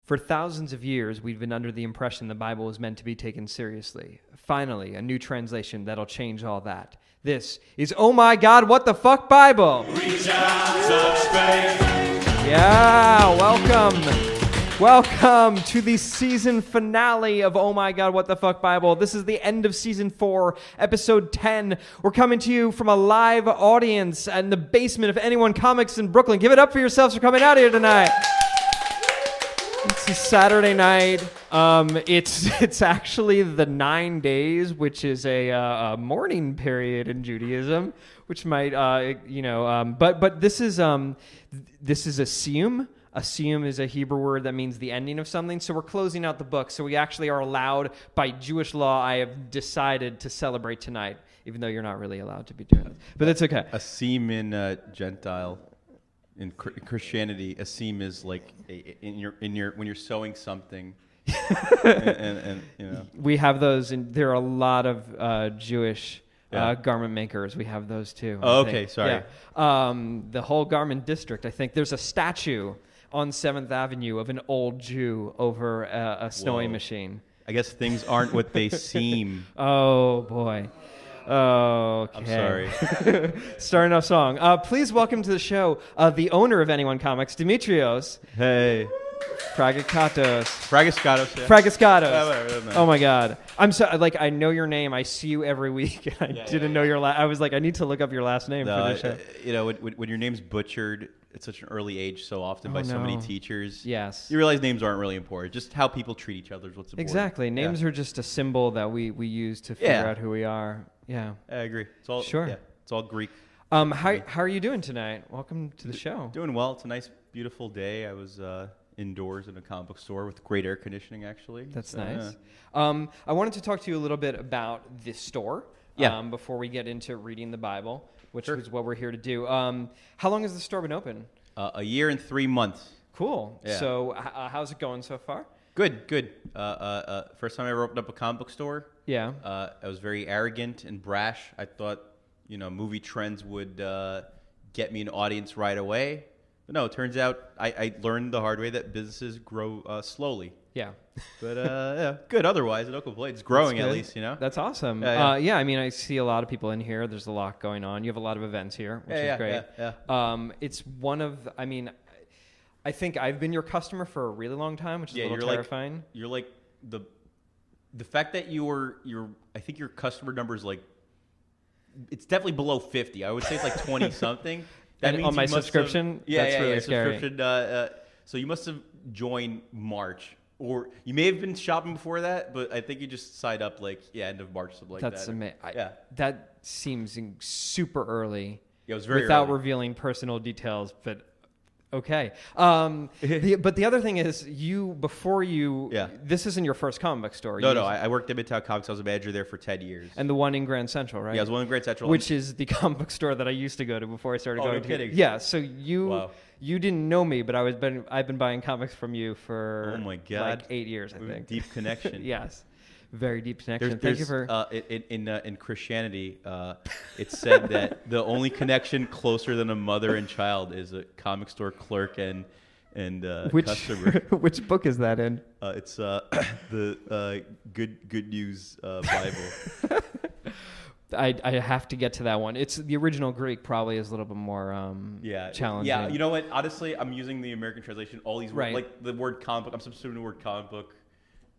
For thousands of years, we've been under the impression the Bible was meant to be taken seriously. Finally, a new translation that'll change all that. This is Oh My God, What the Fuck Bible? Reach out, touch faith. Yeah, welcome. Welcome to the season finale of Oh My God, What the Fuck Bible. This is the end of season 4, episode 10. We're coming to you from a live audience in the basement of Anyone Comics in Brooklyn. Give it up for yourselves for coming out here tonight. It's a Saturday night. It's actually the 9 days, which is a mourning period in Judaism, which might but this is a siyum. A siyum is a Hebrew word that means the ending of something. So we're closing out the book. So we actually are allowed by Jewish law. I have decided to celebrate tonight, even though you're not really allowed to be doing it. But it's okay. A siyum in Gentile. In Christianity, a seam is like when you're sewing something, and you know we have those. And there are a lot of Jewish garment makers. We have those too. Oh, okay, sorry. Yeah. The whole garment district. I think there's a statue on 7th Avenue of an old Jew over a sewing machine. I guess things aren't what they seem. Oh boy. Oh, okay. I'm sorry. Starting off song. Please welcome to the show the owner of Anyone Comics, Dimitrios. Hey. Fragiskatos. Fragiskatos. Yeah. Fragiskatos. Oh my God. I'm so I know your name. I see you every week. I didn't know your last. I was like, I need to look up your last name for the show. When your name's butchered at such an early age so often by so many teachers, yes, you realize names aren't really important. Just how people treat each other is what's important. Exactly. Names are just a symbol that we use to figure out who we are. Yeah. I agree. It's all it's all Greek. How are you doing tonight? Welcome to the show. Doing well. It's a nice, beautiful day. I was indoors in a comic book store with great air conditioning, actually. That's nice. I wanted to talk to you a little bit about this store before we get into reading the Bible, which is what we're here to do. How long has the store been open? A year and 3 months. Cool. Yeah. So how's it going so far? Good. First time I ever opened up a comic book store. Yeah. I was very arrogant and brash. I thought, movie trends would get me an audience right away. But no, it turns out I learned the hard way that businesses grow slowly. Yeah. But good. Otherwise, no complaints. It's growing at least, That's awesome. I mean, I see a lot of people in here. There's a lot going on. You have a lot of events here, which is great. Yeah. It's one of, I think I've been your customer for a really long time, which is a little terrifying. You're like the fact that I think your customer number is it's definitely below 50. I would say it's like 20 something. That means on my subscription, that's really scary. So you must have joined March, or you may have been shopping before that, but I think you just signed up end of March, something like that. That's amazing. That seems super early. Yeah, it was very without early. Revealing personal details, but. Okay. But the other thing is, this isn't your first comic book store. No. I worked at Midtown Comics. I was a manager there for 10 years. And the one in Grand Central, right? Yeah, I was one in Grand Central. Which is the comic book store that I used to go to before I started going to. Kidding. Yeah, so you didn't know me, but I've been buying comics from you for oh my God. 8 years, I think. Deep connection. Yes. Very deep connection. Thank you for in Christianity, it's said that the only connection closer than a mother and child is a comic store clerk and customer. Which book is that in? It's the Good News Bible. I have to get to that one. It's the original Greek. Probably is a little bit more challenging. Yeah, you know what? Honestly, I'm using the American translation. All these words, like the word comic book. I'm substituting the word comic book.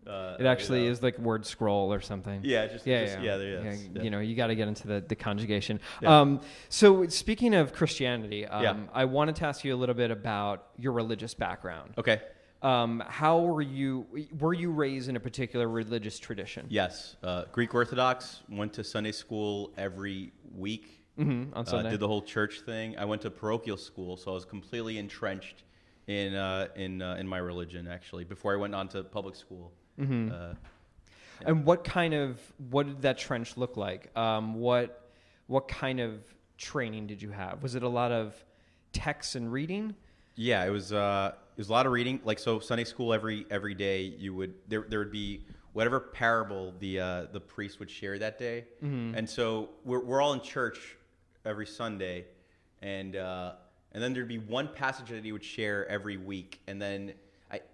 It actually is like word scroll or something. Yeah, you got to get into the conjugation. Yeah. So speaking of Christianity, I wanted to ask you a little bit about your religious background. Okay. How were you raised in a particular religious tradition? Yes. Greek Orthodox, went to Sunday school every week. On Sunday. Did the whole church thing. I went to parochial school, so I was completely entrenched in my religion, actually, before I went on to public school. Mm-hmm. And what did that trench look like? What kind of training did you have? Was it a lot of texts and reading? Yeah, it was a lot of reading. So Sunday school every day there would be whatever parable the priest would share that day. Mm-hmm. And so we're all in church every Sunday, and then there'd be one passage that he would share every week, and then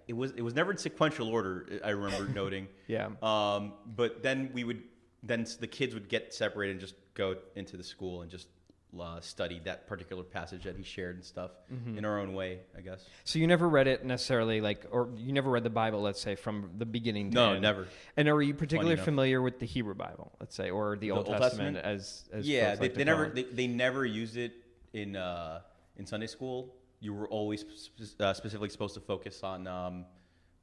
it was never in sequential order. I remember noting. Yeah. But then the kids would get separated and just go into the school and just study that particular passage that he shared and stuff in our own way, I guess. So you never read it necessarily, or you never read the Bible, let's say, from the beginning to end? No, never. And are you particularly familiar with the Hebrew Bible, let's say, or the Old Testament as yeah, folks they never used it in Sunday school. You were always specifically supposed to focus on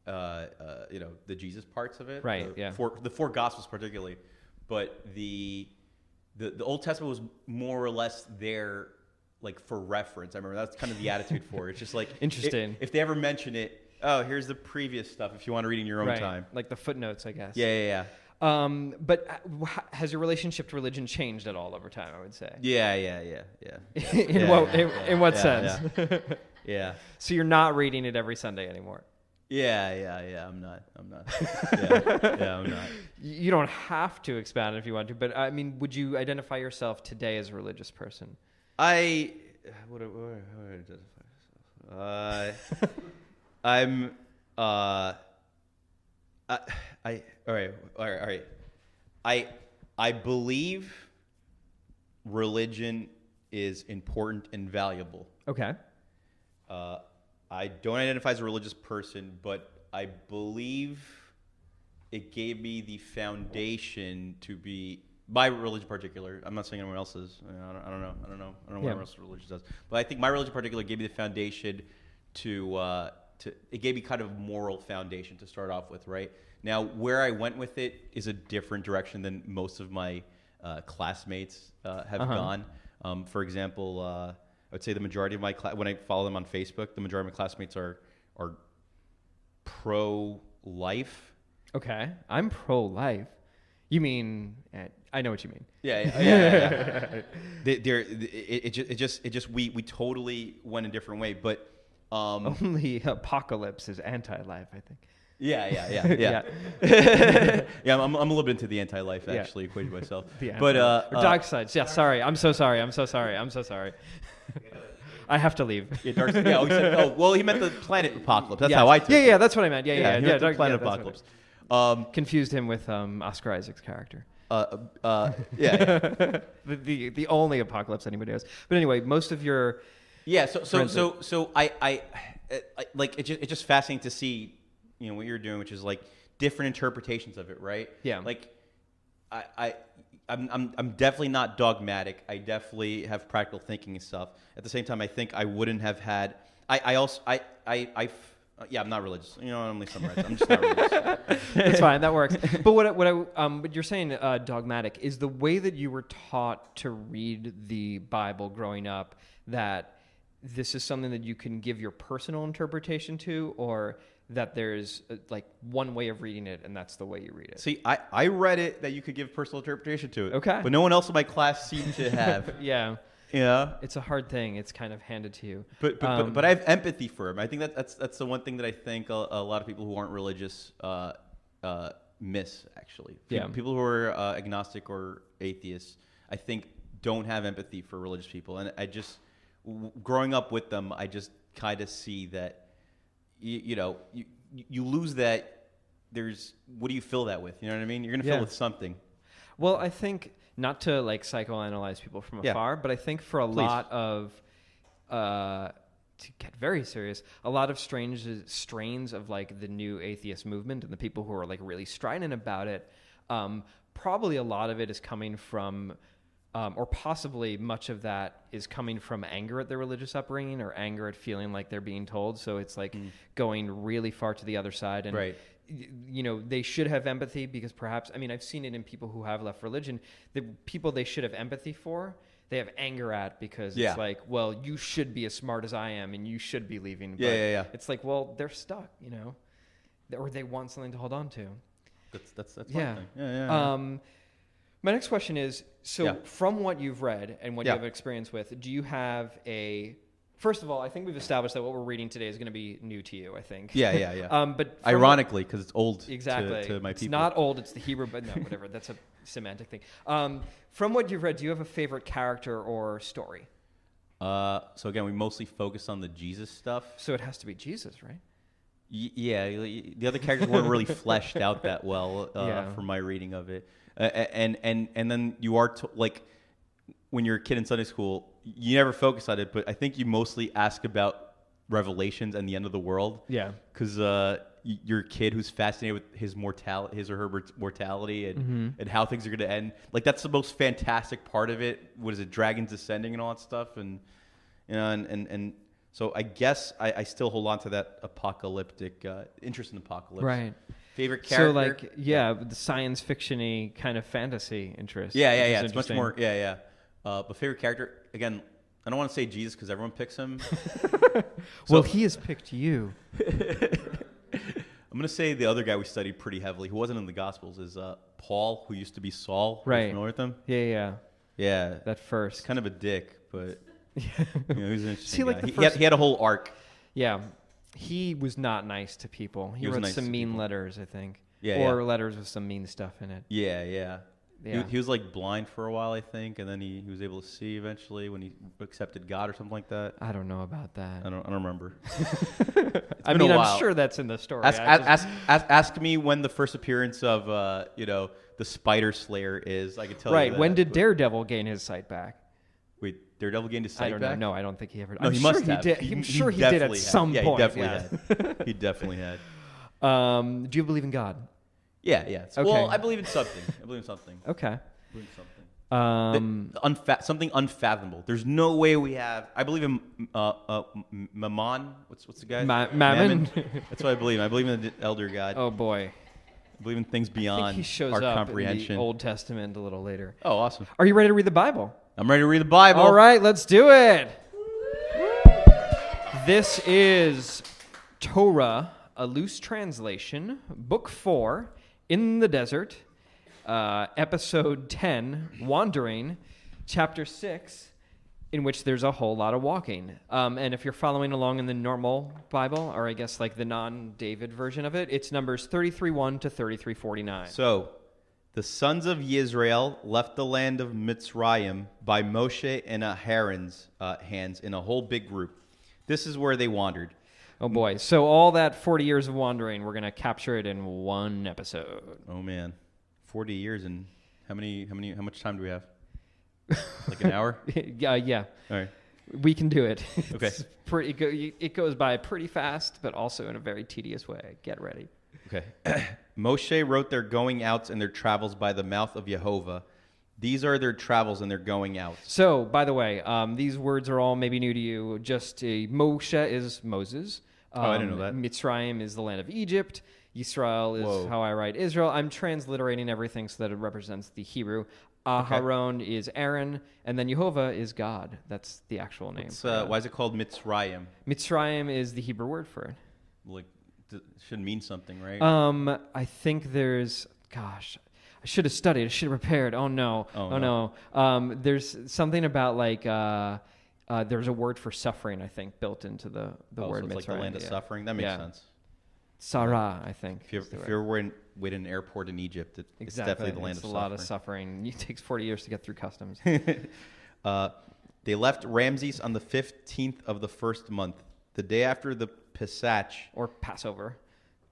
the Jesus parts of it, right? The four Gospels particularly, but the Old Testament was more or less there, like, for reference. I remember that's kind of the attitude for it. It's just like interesting. If they ever mention it, oh, here's the previous stuff if you want to read in your own time. Like the footnotes, I guess. Yeah. But has your relationship to religion changed at all over time? I would say. Yeah. In what sense? Yeah. So you're not reading it every Sunday anymore. Yeah. I'm not. Yeah, I'm not. You don't have to expand if you want to, but I mean, would you identify yourself today as a religious person? What would I identify myself? I'm. All right. I believe religion is important and valuable. Okay. I don't identify as a religious person, but I believe it gave me the foundation to be, my religion in particular. I'm not saying anyone else's. I don't know what everyone else's religion does. But I think my religion in particular gave me the foundation it gave me kind of a moral foundation to start off with, right? Now, where I went with it is a different direction than most of my classmates have gone. For example, I would say the majority of my when I follow them on Facebook, the majority of my classmates are pro-life. Okay, I'm pro-life. You mean? I know what you mean. Yeah. We totally went a different way, but only apocalypse is anti-life, I think. Yeah. I'm a little bit into the anti-life actually equation myself. But dark sides. Yeah, sorry. I'm so sorry. I have to leave. He meant the planet apocalypse. That's how I took it. Yeah, that's what I meant. Yeah. The planet apocalypse. Confused him with Oscar Isaac's character. Yeah. The only apocalypse anybody knows. But anyway, most of your So I like it's just fascinating to see, what you're doing, which is like different interpretations of it, right? Yeah. Like I'm definitely not dogmatic. I definitely have practical thinking and stuff. At the same time, I think I wouldn't have had. I'm not religious. I'm least I'm right. I'm just not religious. It's fine. That works. But what you're saying, dogmatic, is the way that you were taught to read the Bible growing up, that this is something that you can give your personal interpretation to, or that there's like one way of reading it and that's the way you read it? See, I read it that you could give personal interpretation to it. Okay. But no one else in my class seemed to have. Yeah. Yeah. It's a hard thing. It's kind of handed to you. But I have empathy for him. I think that's the one thing that I think a lot of people who aren't religious miss, actually. People who are agnostic or atheists, I think, don't have empathy for religious people. And I just, growing up with them, I just kind of see that, you lose that. What do you fill that with? You know what I mean? You're going to fill it with something. Well, I think, not to like psychoanalyze people from afar, but I think for a lot of, to get very serious, a lot of strains of like the new atheist movement and the people who are like really strident about it, probably a lot of it is coming from, or possibly much of that is coming from anger at their religious upbringing or anger at feeling like they're being told. So it's like going really far to the other side. And, right. They should have empathy because perhaps, I've seen it in people who have left religion, the people they should have empathy for, they have anger at because it's like, well, you should be as smart as I am and you should be leaving. But it's like, well, they're stuck, or they want something to hold on to. That's one thing. Yeah. My next question is, from what you've read and what you have experience with, do you have first of all, I think we've established that what we're reading today is going to be new to you, I think. Yeah. But ironically, because it's old exactly. to my people. It's not old, it's the Hebrew, but no, whatever. That's a semantic thing. From what you've read, do you have a favorite character or story? So again, we mostly focus on the Jesus stuff. So it has to be Jesus, right? Yeah, the other characters weren't really fleshed out that well from my reading of it. And then you are like when you're a kid in Sunday school, you never focus on it, but I think you mostly ask about Revelations and the end of the world. Yeah, because you're a kid who's fascinated with his or her mortality, and how things are going to end. Like that's the most fantastic part of it. What is it? Dragons descending and all that stuff, and so I guess I still hold on to that apocalyptic interest in apocalypse. right. Favorite character? So like, the science fiction-y kind of fantasy interest. Yeah. It's much more. Yeah. But favorite character again. I don't want to say Jesus because everyone picks him. Well, he has picked you. I'm going to say the other guy we studied pretty heavily, who wasn't in the Gospels, is Paul, who used to be Saul. Right. Are you familiar with him? Yeah. Yeah. That first. He's kind of a dick, but he's an interesting guy. He had a whole arc. Yeah. He was not nice to people. He wrote some mean letters, I think. Or letters with some mean stuff in it. Yeah. He was like blind for a while, I think, and then he was able to see eventually when he accepted God or something like that. I don't know about that. I don't remember. I mean, I'm sure that's in the story. Ask me when the first appearance of the Spider Slayer is. I can tell you. Right. That, when did Daredevil gain his sight back? Wait, Daredevil gained his sight back? I don't know. No, I don't think he ever. No, he must have. I'm sure he did at some point. Yeah, he definitely had. He definitely had. Do you believe in God? Yeah. Okay. Well, I believe in something. Okay. I believe in something. Something unfathomable. There's no way we have. I believe in Mammon. What's the guy? Mammon. That's what I believe. I believe in the elder God. Oh boy. I believe in things beyond he shows our up comprehension. in the Old Testament a little later. Oh, awesome. Are you ready to read the Bible? I'm ready to read the Bible. All right, let's do it. This is Torah, a loose translation, Book 4, In the Desert, Episode 10, Wandering, Chapter 6, in which there's a whole lot of walking. And if you're following along in the normal Bible, or I guess like the non-David version of it, it's numbers 33:1 to 33:49. So, the sons of Yisrael left the land of Mitzrayim by Moshe and Aaron's hands in a whole big group. This is where they wandered. Oh boy. So all that 40 years of wandering, we're going to capture it in one episode. Oh man. 40 years and how much time do we have? Like an hour? Yeah. All right. We can do it. Okay. It goes by pretty fast, but also in a very tedious way. Get ready. Okay. Moshe wrote their going outs and their travels by the mouth of Yehovah. These are their travels and their going outs. So, by the way, these words are all maybe new to you. Just Moshe is Moses. I didn't know that. Mitzrayim is the land of Egypt. Yisrael is how I write Israel. I'm transliterating everything so that it represents the Hebrew. Aharon is Aaron, and then Yehovah is God. That's the actual name. Why is it called Mitzrayim? Mitzrayim is the Hebrew word for it. Like, it should mean something, right? I think there's, gosh, I should have studied. I should have prepared. Oh no. There's something about like there's a word for suffering, I think, built into the word. So it's like the land of suffering. That makes sense. Sarah, I think. If you're waiting in an airport in Egypt, it's definitely the land of suffering. It's a lot of suffering. It takes 40 years to get through customs. They left Ramses on the 15th of the first month, the day after the Pesach. Or Passover.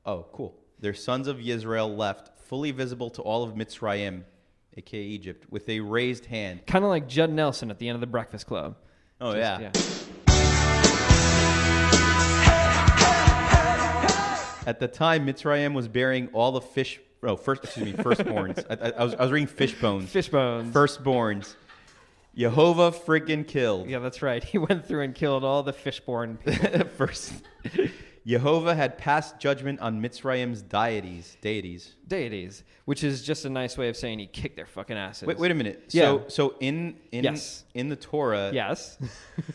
Oh, cool. Their sons of Yisrael left, fully visible to all of Mitzrayim, a.k.a. Egypt, with a raised hand. Kind of like Judd Nelson at the end of The Breakfast Club. Oh, yeah. At the time, Mitzrayim was burying all the firstborns. I was reading fishbones. Fishbones. Firstborns. Yehovah friggin' killed. Yeah, that's right. He went through and killed all the fishborn people. First. Yehovah had passed judgment on Mitzrayim's deities, which is just a nice way of saying he kicked their fucking asses. Wait a minute. Yeah. So in the Torah, yes,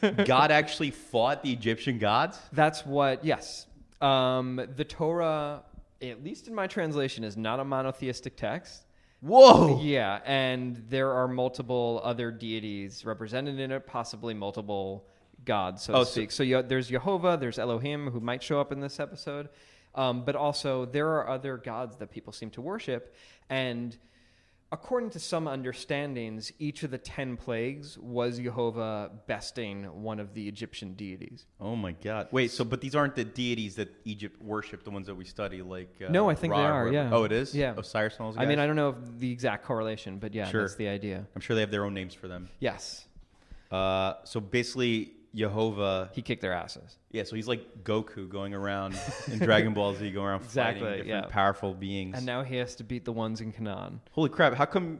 God actually fought the Egyptian gods? That's what. Yes. The Torah, at least in my translation, is not a monotheistic text. Whoa! Yeah, and there are multiple other deities represented in it, possibly multiple gods, so to speak. So there's Yehovah, there's Elohim, who might show up in this episode, but also there are other gods that people seem to worship, and according to some understandings, each of the 10 plagues was Jehovah besting one of the Egyptian deities. Oh my God! Wait, but these aren't the deities that Egypt worshipped, the ones that we study, like no, I think Ra they are. Yeah. Oh, it is. Yeah. Osiris and all those guys? I mean, I don't know if the exact correlation, but yeah, Sure. that's the idea. I'm sure they have their own names for them. Yes. So basically, Jehovah. He kicked their asses. Yeah, so he's like Goku going around in Dragon Ball Z, going around fighting different powerful beings. And now he has to beat the ones in Canaan. Holy crap! How come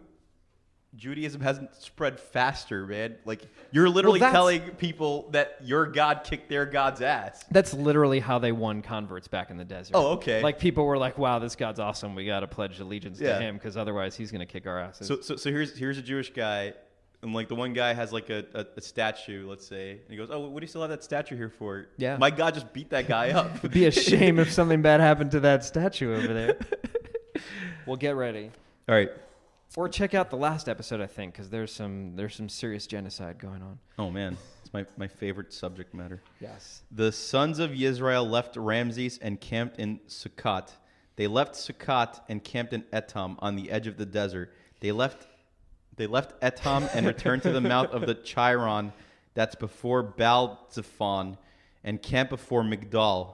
Judaism hasn't spread faster, man? Like, you're literally telling people that your God kicked their God's ass. That's literally how they won converts back in the desert. Oh, okay. Like, people were like, wow, this God's awesome. We got to pledge allegiance to him because otherwise he's going to kick our asses. So here's a Jewish guy, and like the one guy has like a statue, let's say, and he goes, "Oh, what do you still have that statue here for?" Yeah. My God just beat that guy up. It'd be a shame if something bad happened to that statue over there. Well, get ready. All right. Or check out the last episode, I think, because there's some serious genocide going on. Oh, man. It's my favorite subject matter. Yes. The sons of Israel left Ramses and camped in Sukkot. They left Sukkot and camped in Etam on the edge of the desert. They left Etam and returned to the mouth of the Chiron that's before Baal-Zephon and camped before Migdal.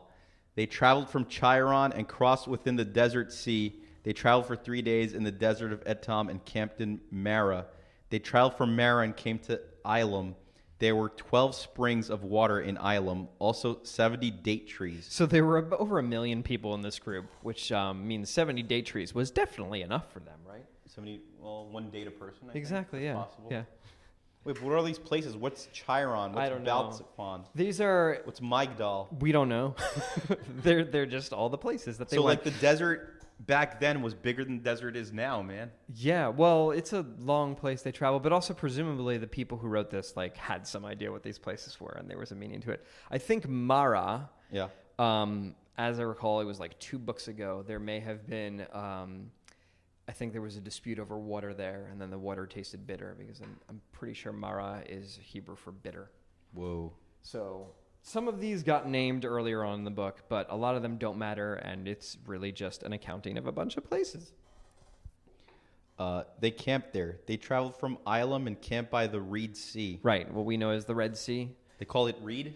They traveled from Chiron and crossed within the desert sea. They traveled for 3 days in the desert of Etam and camped in Marah. They traveled from Marah and came to Elam. There were 12 springs of water in Elam, also 70 date trees. So there were over 1 million people in this group, which means 70 date trees was definitely enough for them, right? 70, well, one date a person, I exactly, think. Yeah. Possible. Yeah. Wait, but what are these places? What's Chiron? What's I don't know. Baal-Zephon? These are... What's Migdal? We don't know. They're just all the places that they went. So, went. like, the desert back then was bigger than the desert is now, man. Yeah, well, it's a long place they travel, but also presumably the people who wrote this, like, had some idea what these places were, and there was a meaning to it. I think Mara... Yeah. As I recall, it was like 2 books ago. There may have been... I think there was a dispute over water there, and then the water tasted bitter because I'm pretty sure Mara is Hebrew for bitter. Whoa. So some of these got named earlier on in the book, but a lot of them don't matter, and it's really just an accounting of a bunch of places. They camped there. They traveled from Elam and camped by the Reed Sea. Right, what we know as the Red Sea. They call it Reed?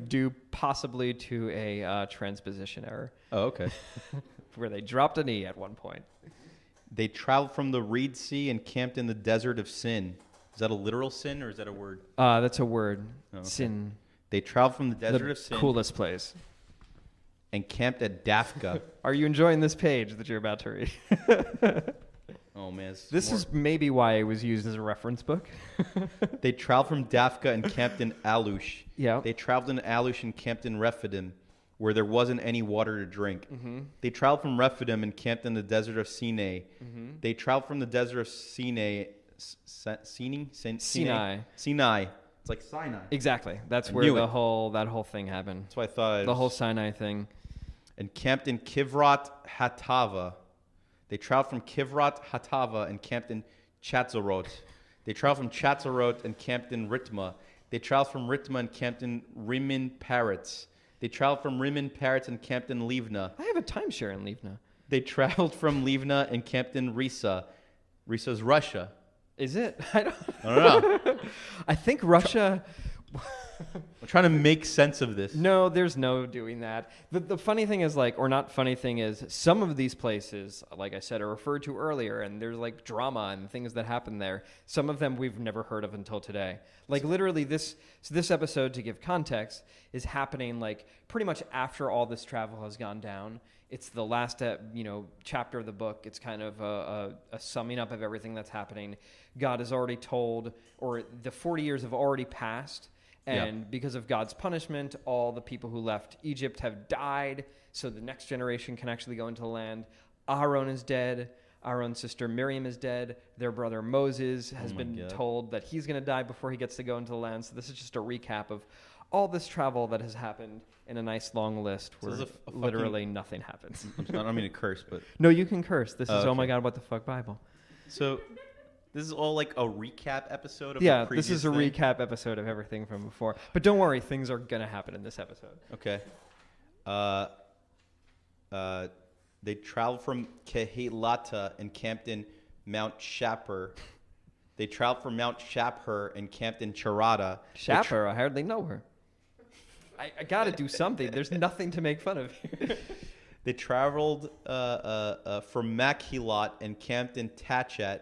Due possibly to a transposition error. Oh, okay. Where they dropped an E at one point. They traveled from the Reed Sea and camped in the desert of Sin. Is that a literal sin or is that a word? That's a word. Oh, okay. Sin. They traveled from the desert of Sin. Coolest place. And camped at Dafka. Are you enjoying this page that you're about to read? Oh, man. This is maybe why it was used as a reference book. They traveled from Dafka and camped in Alush. Yeah. They traveled in Alush and camped in Rephidim, where there wasn't any water to drink. Mm-hmm. They traveled from Rephidim and camped in the desert of Sinai. Mm-hmm. They traveled from the desert of Sinai. Sinai. Sinai. It's like Sinai. Exactly. That's where that whole thing happened. That's why I thought the whole Sinai thing. And camped in Kivrat Hatava. They traveled from Kivrat Hatava and camped in Chatzorot. They traveled from Chatzorot and camped in Ritma. They traveled from Ritma and camped in Rimin Parrots. They traveled from Rimin Parrots and camped in Livna. I have a timeshare in Livna. They traveled from Livna and camped in Risa. Risa's Russia. Is it? I don't know. I think Russia... I'm trying to make sense of this. No, there's no doing that. The funny thing is, like, or not funny thing is, some of these places, like I said, are referred to earlier, and there's, like, drama and things that happen there. Some of them we've never heard of until today. Like, literally, this episode, to give context, is happening, like, pretty much after all this travel has gone down. It's the last, chapter of the book. It's kind of a summing up of everything that's happening. God has already told, or the 40 years have already passed. And because of God's punishment, all the people who left Egypt have died, so the next generation can actually go into the land. Aaron is dead. Aaron's sister Miriam is dead. Their brother Moses has been told that he's going to die before he gets to go into the land. So this is just a recap of all this travel that has happened in a nice long list where literally nothing happens. I don't mean to curse, but... No, you can curse. This is, oh my God, what the fuck Bible. So... This is all like a recap episode of the previous this is a thing? recap episode of everything from before. But don't worry, things are going to happen in this episode. Okay. They traveled from Kehilata and camped in Mount Shapur. They traveled from Mount Shapur and camped in Charada. Shapur, I hardly know her. I got to do something. There's nothing to make fun of here. They traveled from Makhilot and camped in Tachat.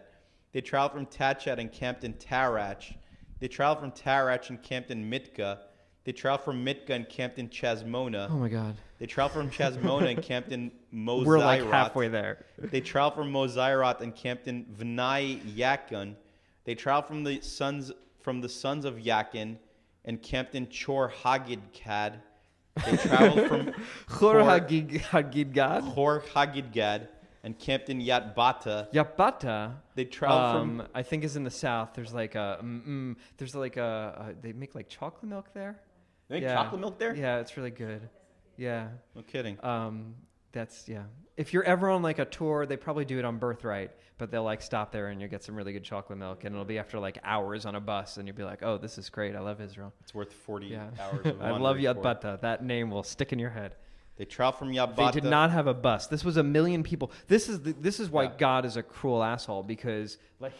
They traveled from Tachat and camped in Tarach. They traveled from Tarach and camped in Mitka. They traveled from Mitka and camped in Chasmona. Oh, my God. They traveled from Chasmona and camped in Mozairat. We're like halfway there. They traveled from Mozairat and camped in Vnai Yakin. They traveled from the sons of Yakin and camped in Chor Hagidgad. They traveled from Chor Hagidgad? Chor Hagidgad and camped in Yatbata. Yatbata. They traveled from I think is in the south. There's like they make like chocolate milk there. They make chocolate milk there? Yeah, it's really good. Yeah. No kidding. That's If you're ever on like a tour, they probably do it on Birthright, but they'll like stop there and you'll get some really good chocolate milk, and it'll be after like hours on a bus, and you'll be like, "Oh, this is great. I love Israel." It's worth 40 hours of I love Yatbata. That name will stick in your head. They traveled from Yatbata. They did not have a bus. This was 1 million people. This is why God is a cruel asshole, because like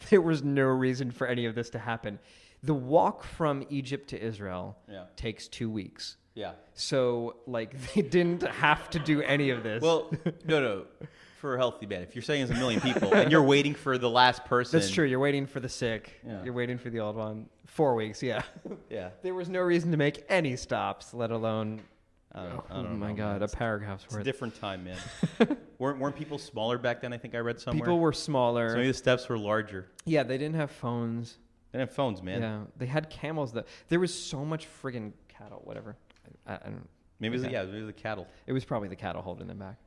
there was no reason for any of this to happen. The walk from Egypt to Israel takes 2 weeks. Yeah. So, like, they didn't have to do any of this. Well, no. For a healthy man, if you're saying it's 1 million people and you're waiting for the last person. That's true. You're waiting for the sick. Yeah. You're waiting for the old one. 4 weeks, yeah. Yeah. There was no reason to make any stops, let alone, I don't oh know, my God, man. a paragraph's It's worth. a different time, man. weren't people smaller back then? I think I read somewhere. People were smaller. So maybe the steps were larger. Yeah, they didn't have phones. They didn't have phones, man. Yeah, they had camels. There was so much friggin' cattle, whatever. I don't. Maybe it was the cattle. It was probably the cattle holding them back.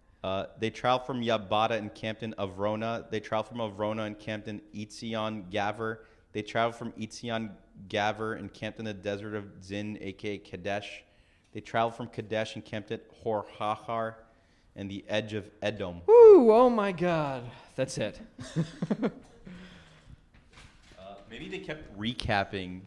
They traveled from Yabata and camped in Avrona. They traveled from Avrona and camped in Etzion Gaver. They traveled from Etzion Gaver and camped in the desert of Zin, a.k.a. Kadesh. They traveled from Kadesh and camped at Hor Hachar and the edge of Edom. Woo! Oh my God. That's it. Maybe they kept recapping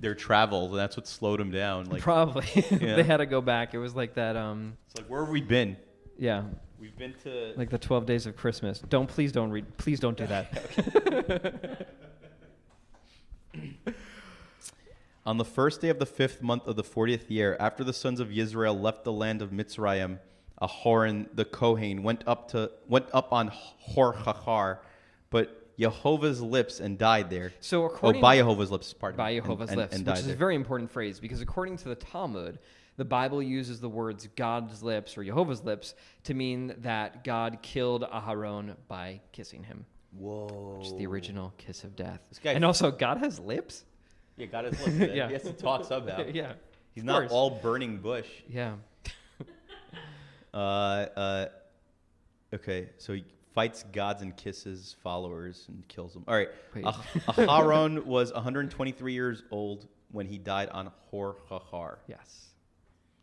their travels, and that's what slowed them down. Like probably. They had to go back. It was like that. It's like, where have we been? Yeah. We've been to like the 12 days of Christmas. Please don't do that. On the first day of the 5th month of the 40th year, after the sons of Israel left the land of Mitzrayim, Ahoran the Kohen went up on Hor Hachar, but Jehovah's lips and died there. So according by Jehovah's lips, pardon. By Jehovah's lips, and which is there. a very important phrase, because according to the Talmud, the Bible uses the words God's lips or Jehovah's lips to mean that God killed Aharon by kissing him. Whoa. Which is the original kiss of death. And also, God has lips? Yeah, God has lips. Yeah. He has to talk somehow. Yeah. He's not all burning bush. Yeah. Okay, so he fights gods and kisses followers and kills them. All right. Wait. Aharon was 123 years old when he died on Hor Hachar. Yes.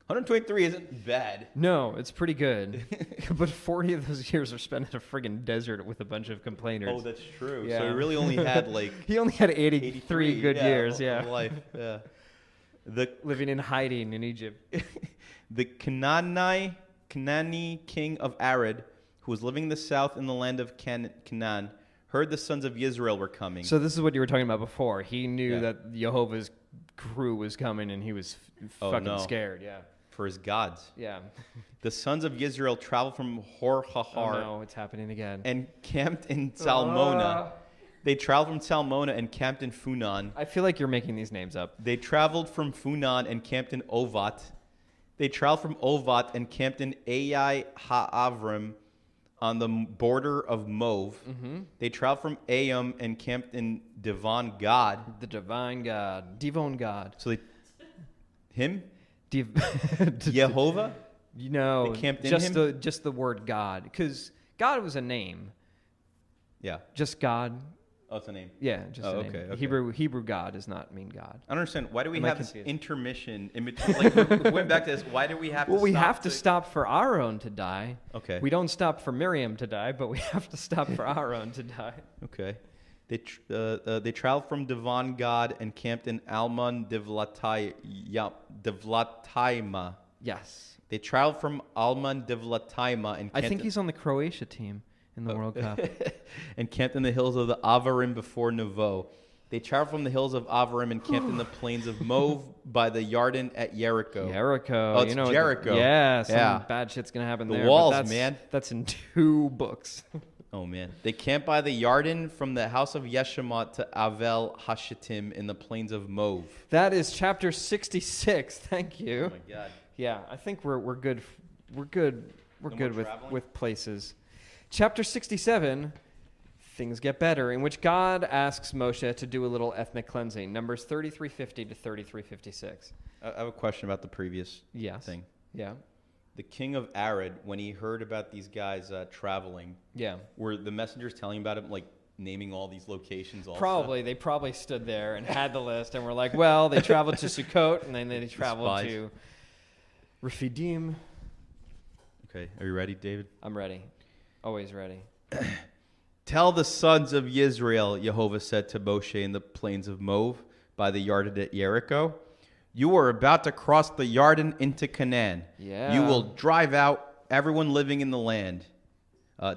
123 isn't bad. No, it's pretty good. But 40 of those years are spent in a friggin' desert with a bunch of complainers. Oh, that's true. Yeah. So he really only had like... He only had 83 good years, Life, yeah. Living in hiding in Egypt. The Canaanite king of Arad, who was living in the south in the land of Canaan, heard the sons of Israel were coming. So this is what you were talking about before. He knew that Jehovah's crew was coming, and he was fucking scared. Yeah. For his gods. Yeah. The sons of Israel traveled from Hor Hachar. Oh no, it's happening again. And camped in Salmona. They traveled from Salmona and camped in Funan. I feel like you're making these names up. They traveled from Funan and camped in Ovat. They traveled from Ovat and camped in Ai Ha'avrim on the border of Mov. Mm-hmm. They traveled from Ayam and camped in Devon God. The divine God. Devon God. So him? Jehovah? You know, they camped in him? just the word God. Because God was a name. Yeah. Just God. Oh, it's a name. Yeah, just a name. Okay. Hebrew God does not mean God. I don't understand. Why do we have this intermission in between? Like, we went back to this. Why do we have to stop? Well, we have to stop for Aaron to die. Okay. We don't stop for Miriam to die, but we have to stop for Aaron to die. Okay. They traveled from Devon God and camped in Almon Devlataima. Yes. They traveled from Almon Devlataima and camped I think he's on the Croatia team. in the World Cup. And camped in the hills of the Avarim before Nevo. They traveled from the hills of Avarim and camped in the plains of Mov by the Yarden at Jericho. Jericho. Oh, it's Jericho. Some bad shit's going to happen the there. Walls, man. That's in 2 books. Oh, man. They camped by the Yarden from the house of Yeshimot to Avel Hashittim in the plains of Mov. That is chapter 66. Thank you. Oh, my God. Yeah, I think we're good. We're good. We're good with places. Chapter 67, things get better, in which God asks Moshe to do a little ethnic cleansing. Numbers 3350 to 3356. I have a question about the previous thing. Yeah. The king of Arad, when he heard about these guys traveling, were the messengers telling about him, like, naming all these locations also? Probably. They probably stood there and had the list and were like, well, they traveled to Sukkot, and then they traveled to Rephidim. Okay. Are you ready, David? I'm ready. Always ready. Tell the sons of Israel, Jehovah said to Moshe in the plains of Mov by the Yarden at Jericho, you are about to cross the Yarden into Canaan. Yeah. You will drive out everyone living in the land.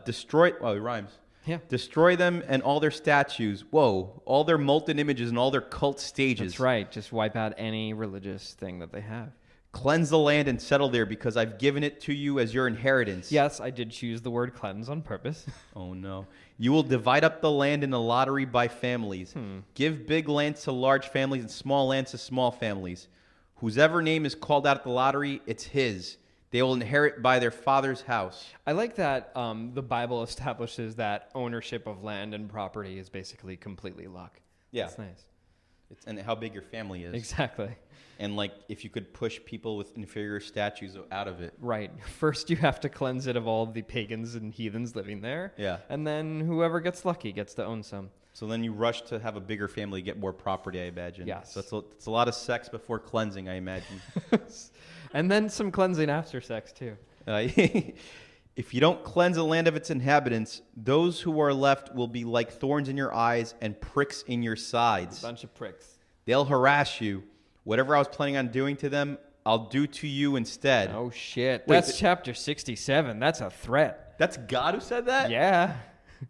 Destroy, it rhymes. Yeah. Destroy them and all their statues. Whoa, all their molten images and all their cult stages. That's right. Just wipe out any religious thing that they have. Cleanse the land and settle there because I've given it to you as your inheritance. Yes, I did choose the word cleanse on purpose. Oh, no. You will divide up the land in a lottery by families. Give big lands to large families and small lands to small families. Whosever name is called out at the lottery, it's his. They will inherit by their father's house. I like that the Bible establishes that ownership of land and property is basically completely luck. Yeah. That's nice. And how big your family is. Exactly. And, like, if you could push people with inferior statues out of it. Right. First, you have to cleanse it of all the pagans and heathens living there. Yeah. And then whoever gets lucky gets to own some. So then you rush to have a bigger family, get more property, I imagine. Yes. So it's a lot of sex before cleansing, I imagine. And then some cleansing after sex, too. If you don't cleanse the land of its inhabitants, those who are left will be like thorns in your eyes and pricks in your sides. A bunch of pricks. They'll harass you. Whatever I was planning on doing to them, I'll do to you instead. Oh, shit. That's chapter 67. That's a threat. That's God who said that? Yeah.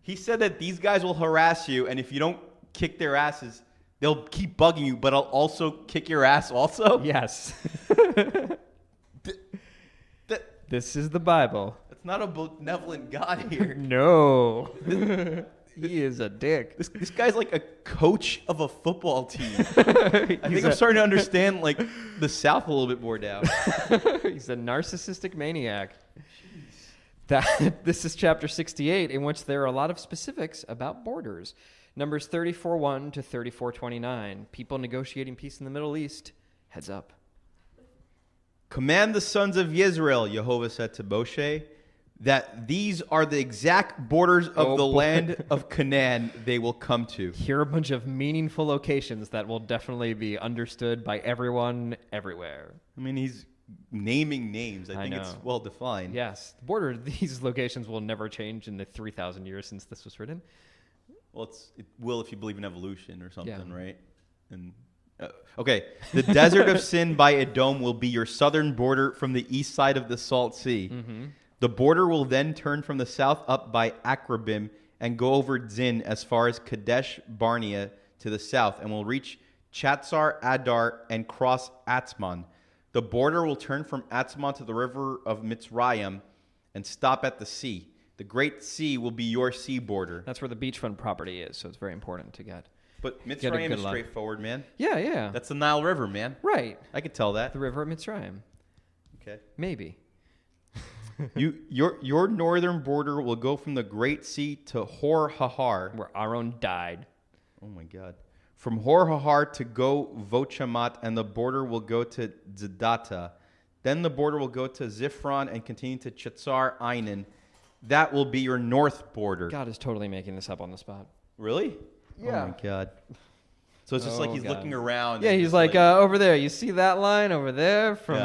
He said that these guys will harass you, and if you don't kick their asses, they'll keep bugging you, but I'll also kick your ass also? Yes. This is the Bible. That's not a benevolent God here. No. He is a dick. This guy's like a coach of a football team. I think I'm starting to understand, like, the South a little bit more now. He's a narcissistic maniac. This is chapter 68, in which there are a lot of specifics about borders. Numbers 34:1 to 34:29. People negotiating peace in the Middle East. Heads up. Command the sons of Israel, Jehovah said to Moshe, that these are the exact borders of the land of Canaan they will come to. Here are a bunch of meaningful locations that will definitely be understood by everyone everywhere. I mean, he's naming names. I think it's well defined. Yes. The border of these locations will never change in the 3,000 years since this was written. Well, it will if you believe in evolution or something, right? And okay, the desert of Sin by Edom will be your southern border from the east side of the Salt Sea. Mm-hmm. The border will then turn from the south up by Akrabim and go over Zin as far as Kadesh Barnea to the south, and will reach Chatzar Adar and cross Atzmon. The border will turn from Atzmon to the river of Mitzrayim and stop at the sea. The Great Sea will be your sea border. That's where the beachfront property is, so it's very important to get. But Mitzrayim is straightforward, man. Yeah, yeah. That's the Nile River, man. Right. I could tell that. The river of Mitzrayim. Okay. Maybe. Your northern border will go from the Great Sea to Hor Hahar. Where Aaron died. Oh, my God. From Hor Hahar to go Vochamat, and the border will go to Zedata. Then the border will go to Ziphron and continue to Chetzar Einan. That will be your north border. God is totally making this up on the spot. Really? Yeah. Oh, my God. So it's just like he's looking around. Yeah, he's like, over there. You see that line over there from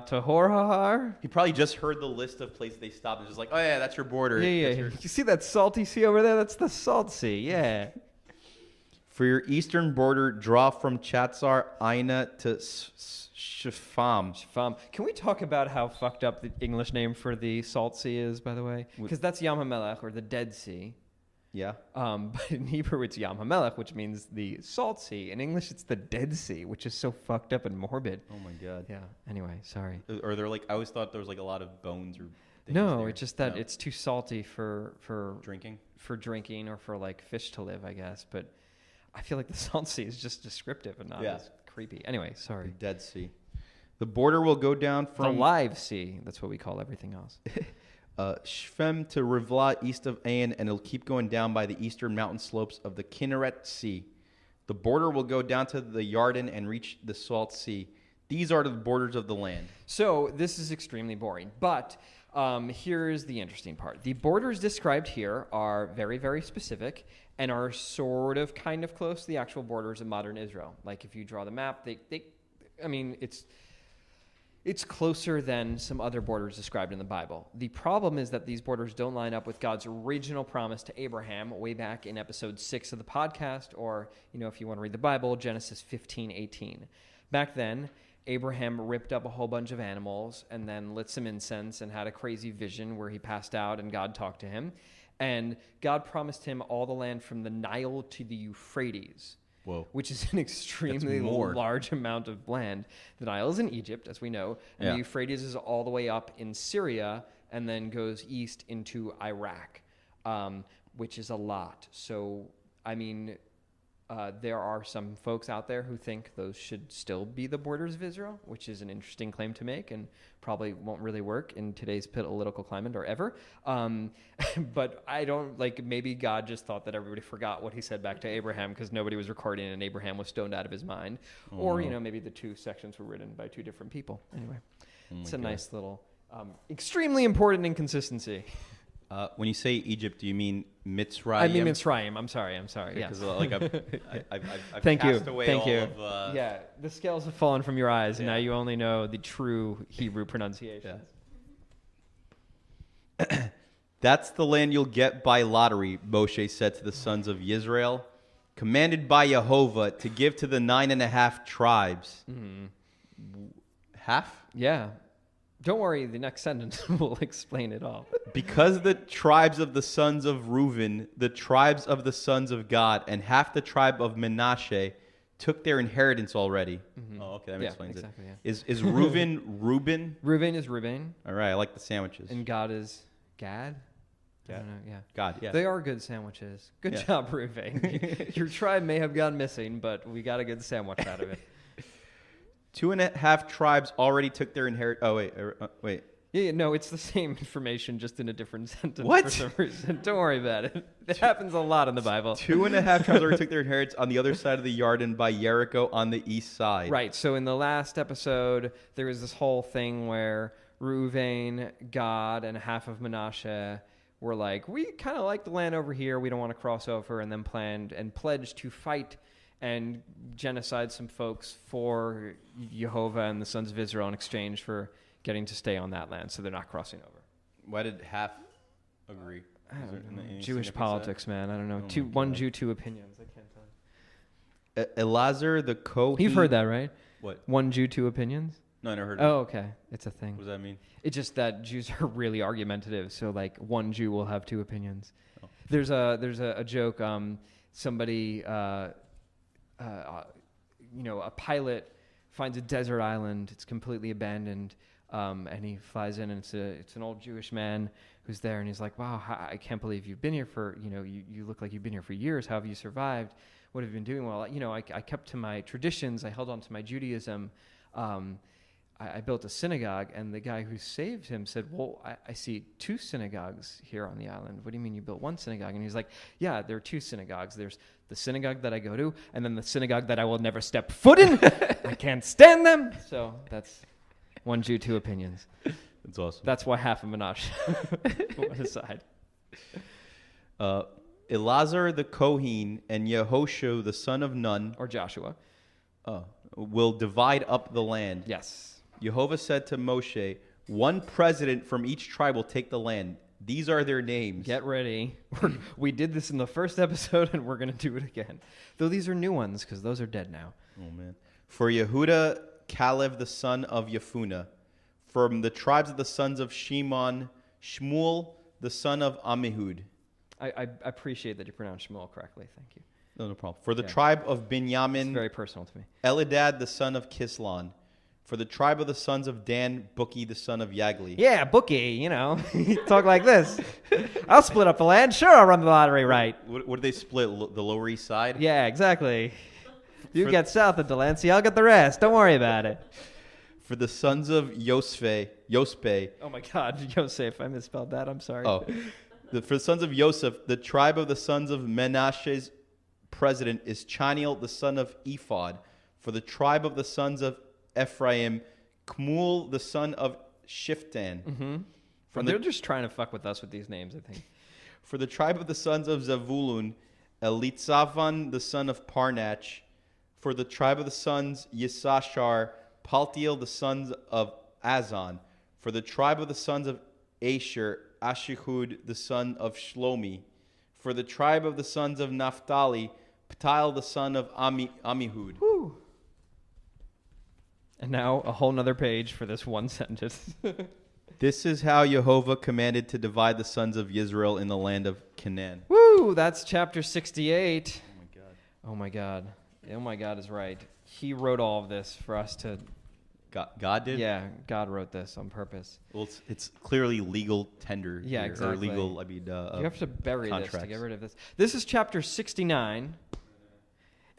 to Hor Hahar? He probably just heard the list of places they stopped and just like, oh, yeah, that's your border. Yeah. You see that salty sea over there? That's the Salt Sea, yeah. For your eastern border, draw from Chatzar Aina to Shafam. Can we talk about how fucked up the English name for the Salt Sea is, by the way? Because that's Yam HaMelech, or the Dead Sea. Yeah. But in Hebrew, it's Yam HaMelech, which means the Salt Sea. In English, it's the Dead Sea, which is so fucked up and morbid. Oh, my God. Yeah. Anyway, sorry. Or they're like, I always thought there was like a lot of bones or things No, there. it's just that it's too salty for Drinking? For drinking or for like fish to live, I guess. But I feel like the Salt Sea is just descriptive and not as creepy. Anyway, sorry. The Dead Sea. The border will go down from... The Live Sea. That's what we call everything else. Shfem to Rivla east of Ain, and it'll keep going down by the eastern mountain slopes of the Kinneret Sea. The border will go down to the Yarden and reach the Salt Sea. These are the borders of the land. So this is extremely boring, but here's the interesting part. The borders described here are very, very specific and are sort of kind of close to the actual borders of modern Israel. Like if you draw the map, it's closer than some other borders described in the Bible. The problem is that these borders don't line up with God's original promise to Abraham way back in episode 6 of the podcast, or, if you want to read the Bible, Genesis 15:18. Back then, Abraham ripped up a whole bunch of animals and then lit some incense and had a crazy vision where he passed out and God talked to him. And God promised him all the land from the Nile to the Euphrates. Whoa. Which is an extremely large amount of land. The Nile is in Egypt, as we know, and the Euphrates is all the way up in Syria and then goes east into Iraq, which is a lot. So, there are some folks out there who think those should still be the borders of Israel, which is an interesting claim to make and probably won't really work in today's political climate or ever. But I don't, maybe God just thought that everybody forgot what he said back to Abraham because nobody was recording and Abraham was stoned out of his mind. Or, maybe the two sections were written by two different people. Anyway, it's a nice little, extremely important inconsistency. When you say Egypt, do you mean Mitzrayim? I mean Mitzrayim. I'm sorry. Yeah, Yes. I've Thank you. cast away Thank all you. of... Yeah, the scales have fallen from your eyes, and now you only know the true Hebrew pronunciations. Yeah. That's the land you'll get by lottery, Moshe said to the sons of Israel, commanded by Jehovah to give to the 9.5 tribes. Mm-hmm. Half? Yeah. Don't worry, the next sentence will explain it all. Because the tribes of the sons of Reuben, the tribes of the sons of God, and half the tribe of Manasseh took their inheritance already. Mm-hmm. Oh, okay, that explains it. Yeah. Is Reuben Reuben? Reuben is Reuben. All right, I like the sandwiches. And God is Gad? Yeah. I don't know, yeah. God, yeah. They are good sandwiches. Good job, Reuben. Your tribe may have gone missing, but we got a good sandwich out of it. 2.5 tribes already took their inheritance. Oh, wait. Yeah, no, it's the same information, just in a different sentence. What? For some reason. Don't worry about it. It happens a lot in the Bible. 2.5 tribes already took their inheritance on the other side of the Yarden by Jericho on the east side. Right. So in the last episode, there was this whole thing where Reuven, Gad, and half of Manasseh were like, we kind of like the land over here. We don't want to cross over, and then planned and pledged to fight and genocide some folks for Jehovah and the sons of Israel in exchange for getting to stay on that land, so they're not crossing over. Why did half agree? I don't know. Jewish politics, man. I don't know. One Jew, two opinions. I can't tell you. Elazar the Kohen. You've heard that, right? What? One Jew, two opinions? No, I never heard of it. Oh, okay. It's a thing. What does that mean? It's just that Jews are really argumentative, so one Jew will have two opinions. Oh. There's a joke. Somebody... a pilot finds a desert island. It's completely abandoned, and he flies in, and it's an old Jewish man who's there, and he's like, "Wow, I can't believe you've been here for you look like you've been here for years. How have you survived? What have you been doing?" Well, I kept to my traditions. I held on to my Judaism. I built a synagogue, and the guy who saved him said, well, I see two synagogues here on the island. What do you mean you built one synagogue? And he's like, yeah, there are two synagogues. There's the synagogue that I go to, and then the synagogue that I will never step foot in. I can't stand them. So that's one Jew, two opinions. That's awesome. That's why half of Manasseh went aside. Elazar the Kohen and Yehoshua the son of Nun, or Joshua, will divide up the land. Yes. Jehovah said to Moshe, one president from each tribe will take the land. These are their names. Get ready. We did this in the first episode, and we're going to do it again. Though these are new ones, because those are dead now. Oh, man. For Yehuda, Caleb, the son of Yefuneh. From the tribes of the sons of Shimon, Shmuel, the son of Ammihud. I appreciate that you pronounced Shmuel correctly. Thank you. No problem. For the tribe of Binyamin, it's very personal to me. Elidad, the son of Kislon. For the tribe of the sons of Dan, Bookie, the son of Yagli. Yeah, Bookie, talk like this. I'll split up the land. Sure, I'll run the lottery right. What did they split? The Lower East Side? Yeah, exactly. You get south of Delancey, I'll get the rest. Don't worry about it. For the sons of Yospe. Oh my God, Yosef, I misspelled that. I'm sorry. Oh. For the sons of Yosef, the tribe of the sons of Menashe's president is Chaniel, the son of Ephod. For the tribe of the sons of Ephraim, Kmul, the son of Shiftan. Mm-hmm. They're just trying to fuck with us with these names, I think. For the tribe of the sons of Zavulun, Elitzavan, the son of Parnach. For the tribe of the sons Yisashar, Paltiel, the sons of Azan. For the tribe of the sons of Asher, Ashihud, the son of Shlomi. For the tribe of the sons of Naphtali, Ptiel, the son of Ammihud. Woo. And now a whole nother page for this one sentence. This is how Jehovah commanded to divide the sons of Israel in the land of Canaan. Woo! That's chapter 68. Oh my God. Oh my God. Oh my God is right. He wrote all of this for us to... God did? Yeah, God wrote this on purpose. Well, it's clearly legal tender. Yeah, here, exactly. Or legal, you have to bury contracts. this to get rid of this. This is chapter 69,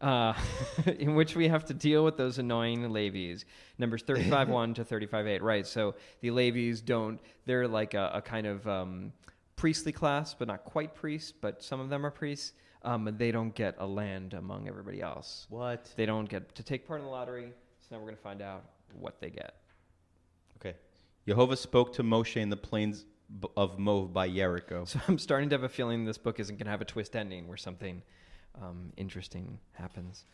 in which we have to deal with those annoying Levies. Numbers 35:1 to 35:8. Right, so the Levies they're like a kind of priestly class, but not quite priests, but some of them are priests. They don't get a land among everybody else. What? They don't get to take part in the lottery, so now we're going to find out what they get. Okay. Jehovah spoke to Moshe in the plains of Moab by Jericho. So I'm starting to have a feeling this book isn't going to have a twist ending where something interesting happens.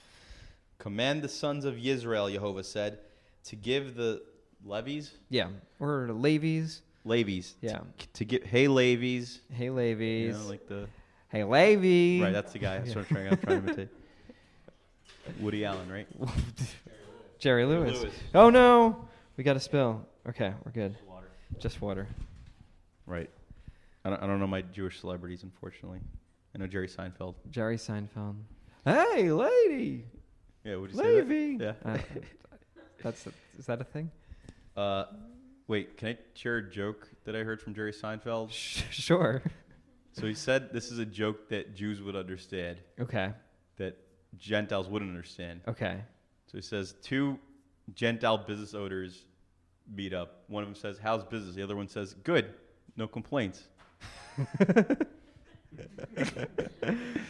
Command the sons of Israel, Jehovah said, to give the Levies? Yeah, or Levies. Levies. Yeah. To give, hey, Levies. Hey, Levies. Like the... Hey, Levi. Right, that's the guy. That's what I'm trying to imitate. Woody Allen, right? Jerry Lewis. Oh, no. We got a spill. Okay, we're good. Water. Just water. Right. I don't know my Jewish celebrities, unfortunately. I know Jerry Seinfeld. Jerry Seinfeld. Hey, lady. Yeah, would you say Levi. that? Yeah. Is that a thing? Wait, can I share a joke that I heard from Jerry Seinfeld? Sure. So he said this is a joke that Jews would understand. Okay. That Gentiles wouldn't understand. Okay. So he says, two Gentile business owners meet up. One of them says, how's business? The other one says, good. No complaints.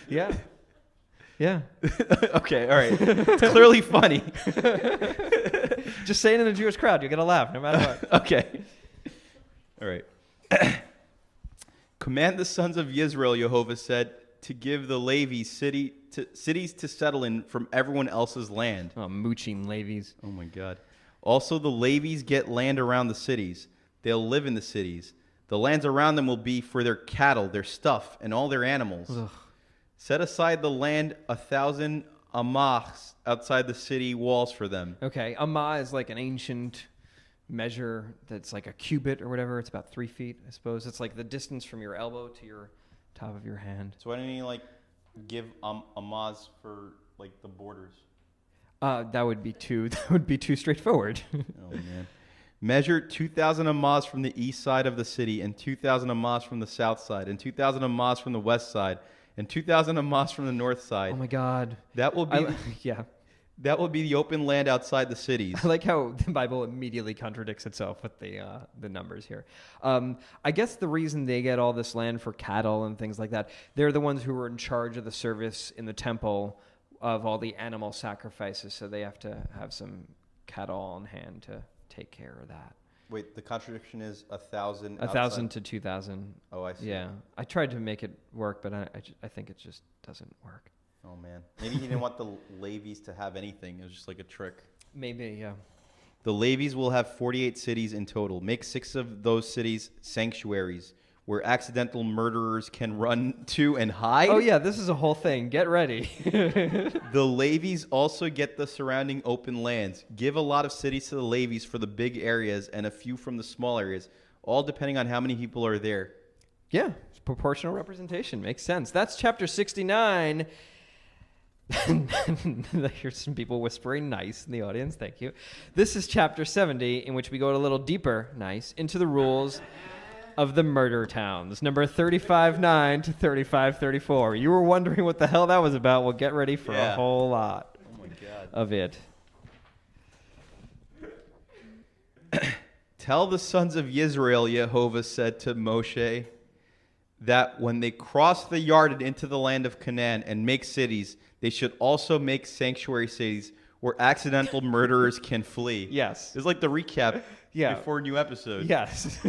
Yeah. Yeah. Okay, all right. It's clearly funny. Just say it in a Jewish crowd. You're going to laugh no matter what. Okay. All right. Command the sons of Israel, Jehovah said, to give the Levies cities to settle in from everyone else's land. Oh, mooching Levies. Oh, my God. Also, the Levies get land around the cities. They'll live in the cities. The lands around them will be for their cattle, their stuff, and all their animals. Ugh. Set aside the land 1,000 amahs outside the city walls for them. Okay, amah is like an ancient measure that's like a cubit or whatever. It's about 3 feet, I suppose. It's like the distance from your elbow to your top of your hand. So why don't you give amahs for the borders? That would be too straightforward. Oh man. Measure 2,000 amahs from the east side of the city, and 2,000 amahs from the south side, and 2,000 amahs from the west side, and 2,000 amahs from the north side. Oh my God. That will be yeah. That will be the open land outside the cities. I like how the Bible immediately contradicts itself with the numbers here. I guess the reason they get all this land for cattle and things like that, they're the ones who are in charge of the service in the temple of all the animal sacrifices, so they have to have some cattle on hand to take care of that. Wait, the contradiction is 1,000. 1,000 to 2,000. Oh, I see. Yeah, I tried to make it work, but I think it just doesn't work. Oh man, maybe he didn't want the Levies to have anything. It was just like a trick. Maybe, yeah. The Levies will have 48 cities in total. Make 6 of those cities sanctuaries, where accidental murderers can run to and hide. Oh, yeah, this is a whole thing. Get ready. The Levies also get the surrounding open lands. Give a lot of cities to the Levies for the big areas and a few from the small areas, all depending on how many people are there. Yeah, proportional representation. Makes sense. That's chapter 69. Here's some people whispering nice in the audience. Thank you. This is chapter 70, in which we go a little deeper, nice, into the rules of the murder towns. Number 35.9 to 35.34. You were wondering what the hell that was about. Well, get ready for a whole lot of it. Tell the sons of Israel, Jehovah said to Moshe, that when they cross the Jordan into the land of Canaan and make cities, they should also make sanctuary cities where accidental murderers can flee. Yes. It's like the recap before a new episode. Yes.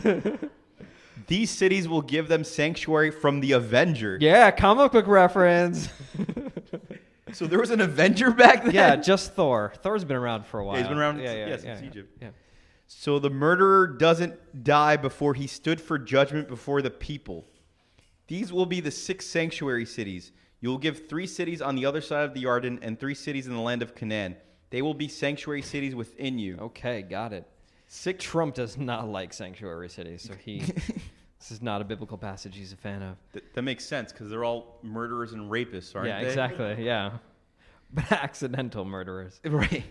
These cities will give them sanctuary from the Avenger. Yeah, comic book reference. So there was an Avenger back then? Yeah, just Thor. Thor's been around for a while. Yeah, he's been around since Egypt. Yeah. So the murderer doesn't die before he stood for judgment before the people. These will be the 6 sanctuary cities. You will give 3 cities on the other side of the Jordan and 3 cities in the land of Canaan. They will be sanctuary cities within you. Okay, got it. Trump does not like sanctuary cities, so this is not a biblical passage he's a fan of. That makes sense, because they're all murderers and rapists, aren't they? Yeah, exactly, yeah. But accidental murderers. Right.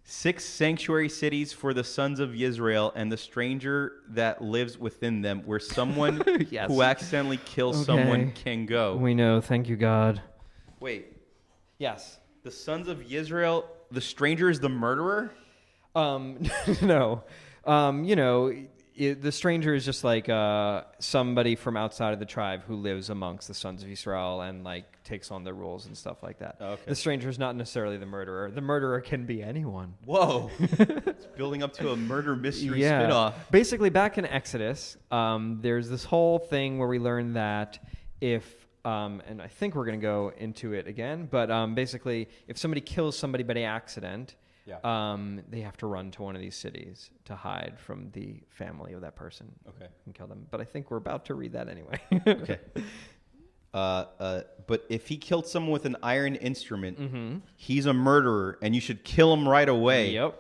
6 sanctuary cities for the sons of Israel and the stranger that lives within them, where someone who accidentally kills someone can go. We know. Thank you, God. Wait. Yes. The sons of Israel, the stranger is the murderer? No. The stranger is just like somebody from outside of the tribe who lives amongst the sons of Israel and like takes on their rules and stuff like that. Okay. The stranger is not necessarily the murderer. The murderer can be anyone. Whoa. It's building up to a murder mystery spinoff. Basically, back in Exodus, there's this whole thing where we learn that if, and I think we're going to go into it again, but basically, if somebody kills somebody by accident, they have to run to one of these cities to hide from the family of that person. Okay. And kill them. But I think we're about to read that anyway. Okay. But if he killed someone with an iron instrument, he's a murderer, and you should kill him right away. Yep.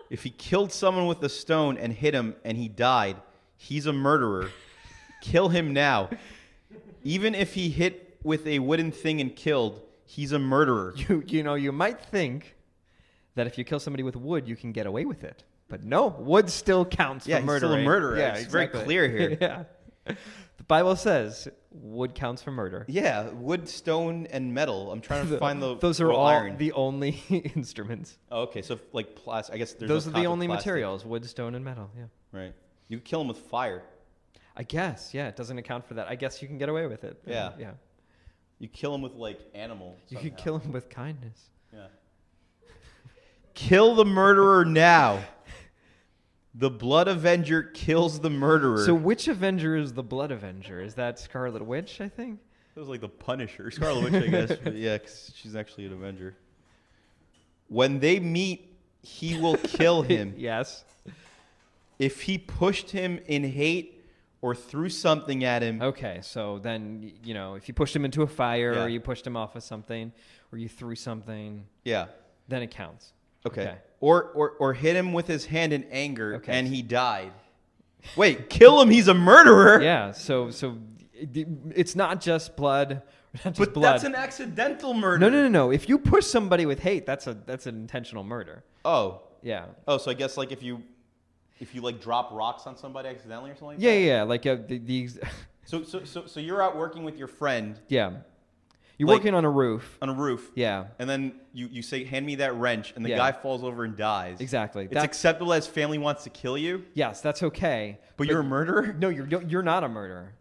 If he killed someone with a stone and hit him and he died, he's a murderer. Kill him now. Even if he hit with a wooden thing and killed, he's a murderer. You might think that if you kill somebody with wood, you can get away with it. But no, wood still counts for murdering. Yeah, he's still a murderer. Yeah, it's very clear here. Yeah. The Bible says wood counts for murder. Yeah, wood, stone, and metal. I'm trying to find those are all iron. The only instruments. Oh, okay, so like plastic. I guess there's those no are the only plastic. materials: wood, stone, and metal. Yeah. Right. You could kill him with fire. I guess. Yeah, it doesn't account for that. I guess you can get away with it. Yeah. Yeah. You kill him with like animals. You could kill him with kindness. Yeah. Kill the murderer now. The Blood Avenger kills the murderer. So which Avenger is the Blood Avenger? Is that Scarlet Witch, I think? It was like the Punisher. Scarlet Witch, I guess. But yeah, 'cause she's actually an Avenger. When they meet, he will kill him. Yes. If he pushed him in hate or threw something at him. Okay, so then, if you pushed him into a fire or you pushed him off of something or you threw something, then it counts. Okay. Or hit him with his hand in anger and he died. Wait, kill him, he's a murderer? Yeah, so it's not just blood. But that's an accidental murder. No. If you push somebody with hate, that's an intentional murder. Oh. Yeah. Oh, so I guess like if you like drop rocks on somebody accidentally or something like that? So you're out working with your friend. Yeah. You're working on a roof. On a roof. Yeah. And then you say, hand me that wrench, and the guy falls over and dies. Exactly. It's acceptable as family wants to kill you? Yes, that's okay. But you're a murderer? No, you're not a murderer.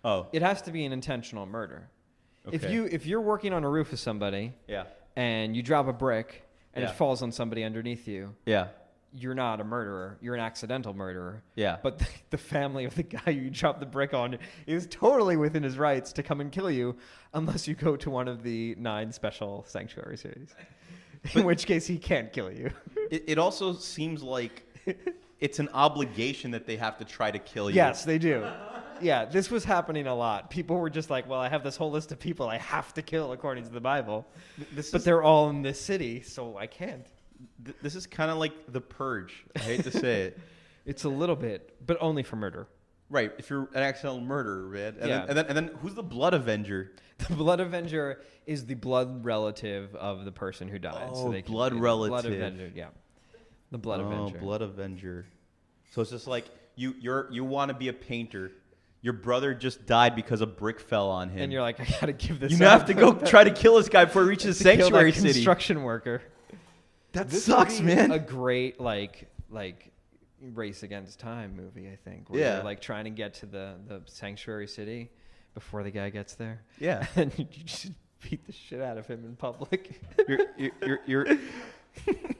Oh. It has to be an intentional murder. Okay. If you're working on a roof with somebody and you drop a brick and it falls on somebody underneath you, you're not a murderer. You're an accidental murderer. Yeah. But the family of the guy you dropped the brick on is totally within his rights to come and kill you unless you go to one of the 9 special sanctuary cities. In which case he can't kill you. It also seems like it's an obligation that they have to try to kill you. Yes, they do. Yeah, this was happening a lot. People were just like, well, I have this whole list of people I have to kill according to the Bible. But they're all in this city, so I can't. This is kind of like The Purge. I hate to say it. It's a little bit, but only for murder. Right, if you're an accidental murderer, man. Yeah. And then who's the Blood Avenger? The Blood Avenger is the blood relative of the person who died. Oh, blood relative. Blood Avenger, yeah. The Blood Avenger. Blood Avenger. So it's just like you want to be a painter. Your brother just died because a brick fell on him. And you're like, I gotta give this. You have to go try to kill this guy before he reaches Sanctuary City. Construction worker. This sucks, man. A great like race against time movie, I think. Where they're like trying to get to the Sanctuary City before the guy gets there. Yeah. And you just beat the shit out of him in public. You're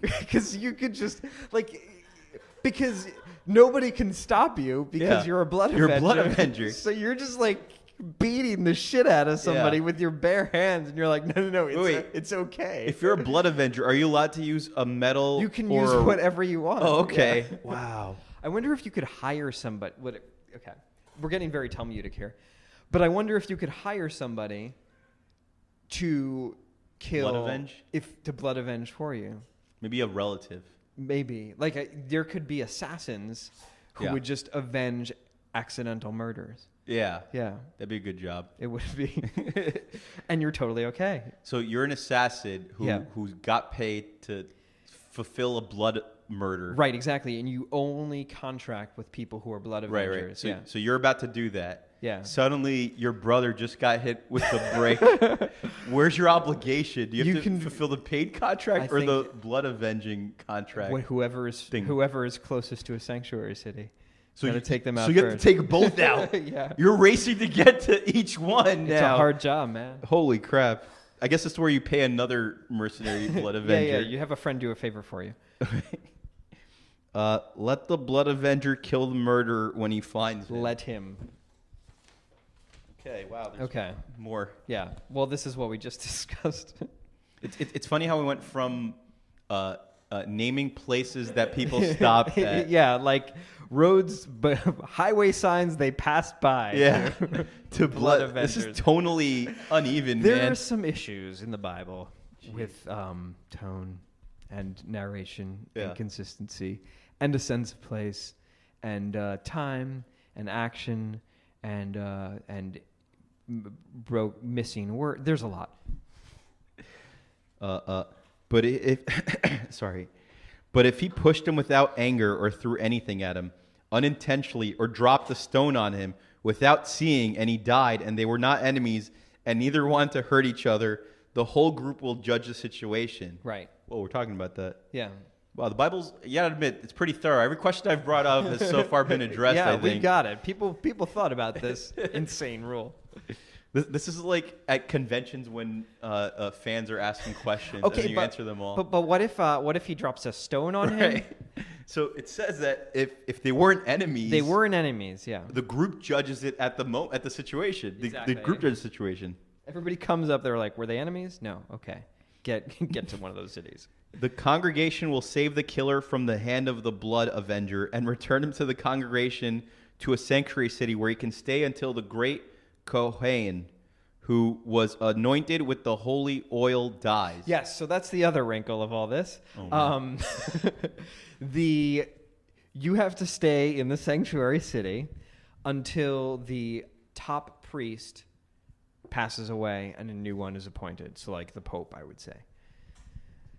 because you could just because nobody can stop you because you're a blood avenger. You're a blood avenger. So you're just like beating the shit out of somebody with your bare hands, and you're like, no, it's okay. If you're a blood avenger, are you allowed to use a metal? You can use whatever you want. Oh, okay. Yeah. Wow. I wonder if you could hire somebody. Okay, we're getting very Talmudic here, but I wonder if you could hire somebody to kill blood avenge for you. Maybe a relative. Maybe there could be assassins who would just avenge accidental murders. Yeah. Yeah. That'd be a good job. It would be. And you're totally okay. So you're an assassin who got paid to fulfill a blood murder. Right, exactly. And you only contract with people who are blood avengers. Right. So you're about to do that. Yeah. Suddenly your brother just got hit with the brick. Where's your obligation? Do you have to fulfill the paid contract or the blood avenging contract? Whoever is closest to a sanctuary city. So you take them out. So you have to take both out. Yeah. You're racing to get to each one now. It's a hard job, man. Holy crap. I guess that's where you pay another mercenary blood avenger. Yeah. You have a friend do a favor for you. Let the blood avenger kill the murderer when he finds him. Let him. Okay, wow. There's more. Yeah. Well, this is what we just discussed. It's funny how we went from naming places that people stop at. Yeah, like roads, but highway signs they passed by. Yeah. To blood avengers. This is tonally uneven, There man. are some issues in the Bible with tone and narration and consistency and a sense of place and time and action and missing word. There's a lot. But if he pushed him without anger or threw anything at him, unintentionally, or dropped a stone on him without seeing, and he died, and they were not enemies, and neither wanted to hurt each other, the whole group will judge the situation. Right. Well, we're talking about that. Yeah. Wow, the Bible's, you gotta admit, it's pretty thorough. Every question I've brought up has so far been addressed, I think. We got it. People thought about this insane rule. This is like at conventions when fans are asking questions and you answer them all. But what if he drops a stone on him? So it says that if they weren't enemies, they weren't enemies. Yeah. The group judges it at the situation. Exactly. The group judges the situation. Everybody comes up. They're like, were they enemies? No. Okay. Get to one of those cities. The congregation will save the killer from the hand of the blood avenger and return him to the congregation to a sanctuary city where he can stay until the great Kohen, who was anointed with the holy oil, dies. Yes, so that's the other wrinkle of all this. You have to stay in the sanctuary city until the top priest passes away and a new one is appointed. So like the Pope, I would say.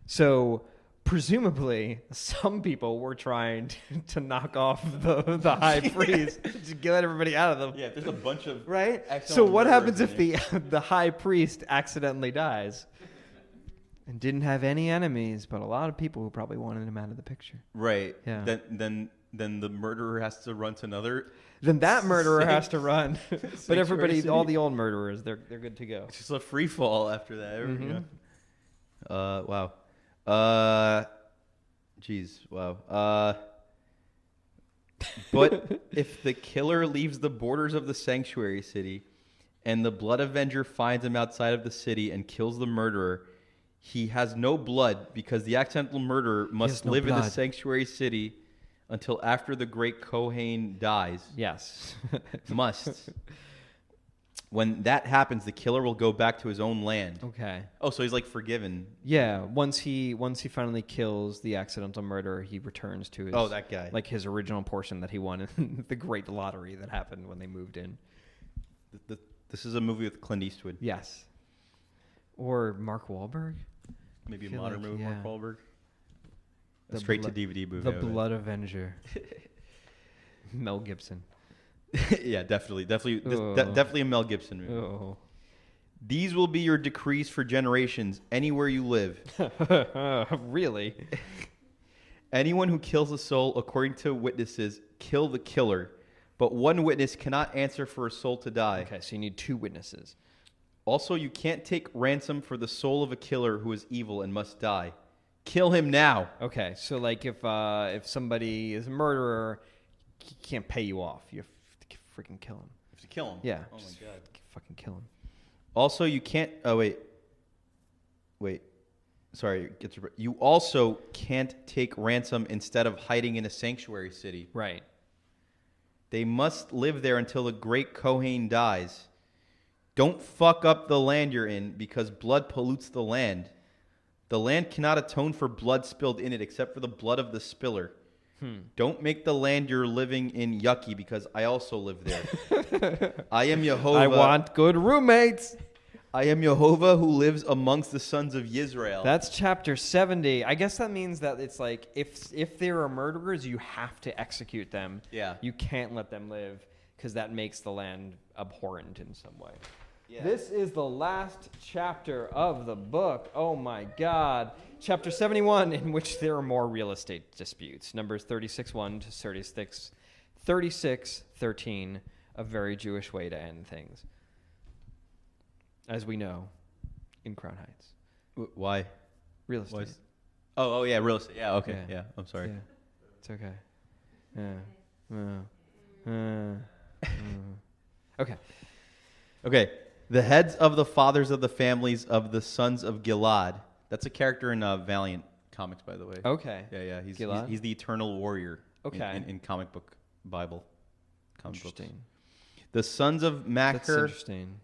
So presumably some people were trying to knock off the high priest to get everybody out of them. Yeah, there's a bunch of right. So what happens if the high priest accidentally dies and didn't have any enemies, but a lot of people who probably wanted him out of the picture? Right. Yeah. Then the murderer has to run to another. Then that murderer has to run. But everybody, all the old murderers, they're good to go. It's just a free fall after that. Mm-hmm. Wow. Geez, wow. But if the killer leaves the borders of the sanctuary city and the blood avenger finds him outside of the city and kills the murderer, he has no blood because the accidental murderer must live in the sanctuary city until after the great Kohen dies. Yes. Must. When that happens, the killer will go back to his own land. Okay. Oh, so he's like forgiven. Yeah. Once he finally kills the accidental murderer, he returns to his that guy. like his original portion that he won in the great lottery that happened when they moved in. This is a movie with Clint Eastwood. Yes. Or Mark Wahlberg. Maybe a modern movie with Mark Wahlberg. The Straight to DVD movie. The Blood Avenger. Mel Gibson. Yeah, definitely a Mel Gibson movie. Oh. These will be your decrees for generations anywhere you live. Really? Anyone who kills a soul, according to witnesses, kill the killer. But one witness cannot answer for a soul to die. Okay, so you need 2 witnesses. Also, you can't take ransom for the soul of a killer who is evil and must die. Kill him now. Okay, so like if somebody is a murderer, he can't pay you off. You have to freaking kill him. You have to kill him? Yeah. Oh, my God. Fucking kill him. Also, you can't... Oh, wait. Sorry. You also can't take ransom instead of hiding in a sanctuary city. Right. They must live there until the great Kohen dies. Don't fuck up the land you're in because blood pollutes the land. The land cannot atone for blood spilled in it except for the blood of the spiller. Don't make the land you're living in yucky because I also live there. I am Jehovah. I want good roommates. I am Jehovah who lives amongst the sons of Israel. That's chapter 70. I guess that means that it's like if there are murderers, you have to execute them. Yeah. You can't let them live because that makes the land abhorrent in some way. Yeah. This is the last chapter of the book. Oh my God. Chapter 71, in which there are more real estate disputes. Numbers 36:1 to 36:13. A very Jewish way to end things. As we know, in Crown Heights. Why? Real estate. Oh, yeah, real estate. Yeah, okay. Yeah, I'm sorry. Yeah. It's okay. Okay. Okay. The heads of the fathers of the families of the sons of Gilad. That's a character in Valiant comics, by the way. Okay. Yeah. He's the eternal warrior. Okay. In comic book Bible. Interesting. Books. The sons of Machir. That's interesting.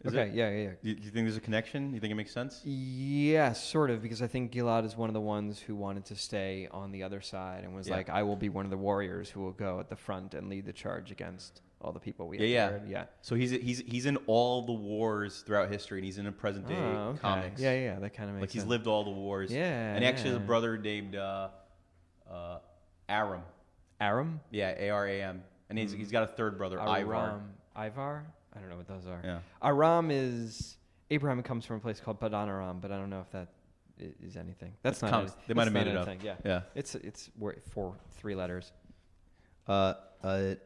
Okay. Yeah. Do you think there's a connection? You think it makes sense? Yeah, sort of, because I think Gilad is one of the ones who wanted to stay on the other side and was like, I will be one of the warriors who will go at the front and lead the charge against all the people we have. Yeah. So he's in all the wars throughout history, and he's in a present day comics. Yeah, that kind of makes sense. Like he's lived all the wars. Yeah. And he actually has a brother named Aram. Aram? Yeah, Aram. And he's got a third brother, Ivar. Ivar? I don't know what those are. Yeah. Aram is... Abraham comes from a place called Padan Aram, but I don't know if that is anything. That's not... They might have made it up. Yeah. It's 3 letters. The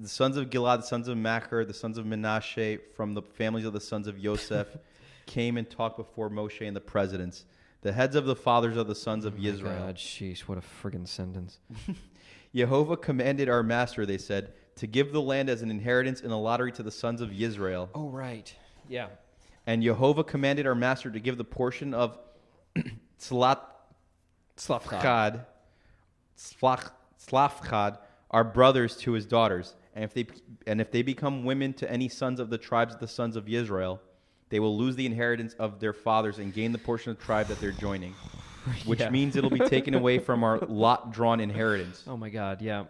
sons of Gilad, the sons of Machir, the sons of Menashe, from the families of the sons of Yosef, came and talked before Moshe and the presidents, the heads of the fathers of the sons of Israel. God, sheesh, what a friggin' sentence. Jehovah commanded our master, they said, to give the land as an inheritance in a lottery to the sons of Israel. Oh, right. Yeah. And Jehovah commanded our master to give the portion of Slafchad, our brothers, to his daughters. And if they become women to any sons of the tribes of the sons of Israel, they will lose the inheritance of their fathers and gain the portion of the tribe that they're joining, which means it'll be taken away from our lot-drawn inheritance. Oh, my God, yeah.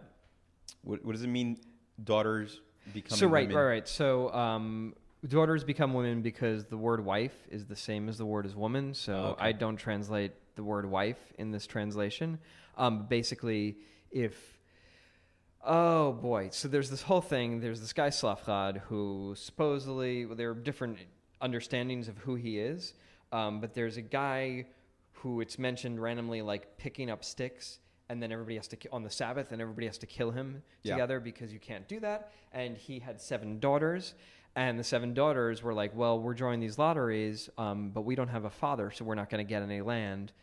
What does it mean, daughters becoming women? Right. So daughters become women because the word wife is the same as the word as woman. So I don't translate the word wife in this translation. Basically, oh boy. So there's this whole thing. There's this guy Slafchad who supposedly, there are different understandings of who he is. But there's a guy who it's mentioned randomly like picking up sticks. And then everybody has to, on the Sabbath, and everybody has to kill him together because you can't do that. And he had 7 daughters. And the 7 daughters were like, well, we're joining these lotteries, but we don't have a father, so we're not going to get any land.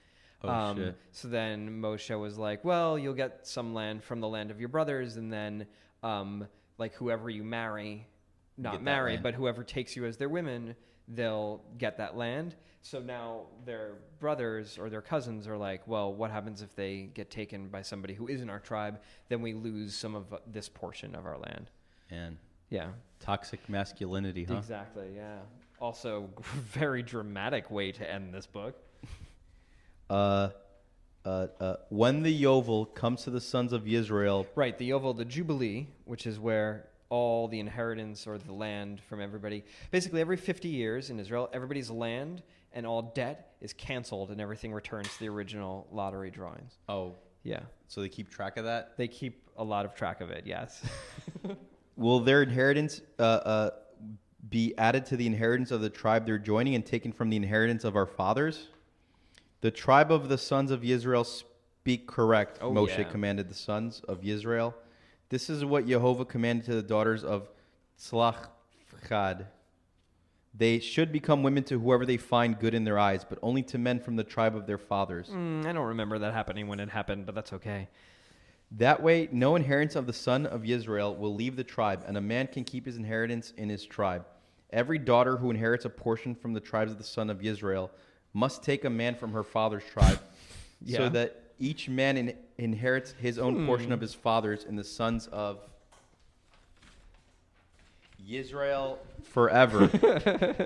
Shit. So then Moshe was like, well, you'll get some land from the land of your brothers, and then like whoever you marry not marry, but whoever takes you as their women, they'll get that land. So now their brothers or their cousins are like, well, what happens if they get taken by somebody who isn't our tribe? Then we lose some of this portion of our land. And yeah. Toxic masculinity, huh? Exactly, yeah. Also, very dramatic way to end this book. When the Yovel comes to the sons of Israel. Right, the Yovel, the Jubilee, which is where all the inheritance or the land from everybody. Basically, every 50 years in Israel, everybody's land and all debt is canceled and everything returns to the original lottery drawings. Oh. Yeah. So they keep track of that? They keep a lot of track of it, yes. Will their inheritance be added to the inheritance of the tribe they're joining and taken from the inheritance of our fathers? The tribe of the sons of Israel speak correct, Moshe commanded the sons of Israel. This is what Jehovah commanded to the daughters of Tzlachchad. They should become women to whoever they find good in their eyes, but only to men from the tribe of their fathers. I don't remember that happening when it happened, but that's okay. That way, no inheritance of the son of Israel will leave the tribe, and a man can keep his inheritance in his tribe. Every daughter who inherits a portion from the tribes of the son of Israel must take a man from her father's tribe, so that each man inherits his own portion of his father's in the sons of Israel forever.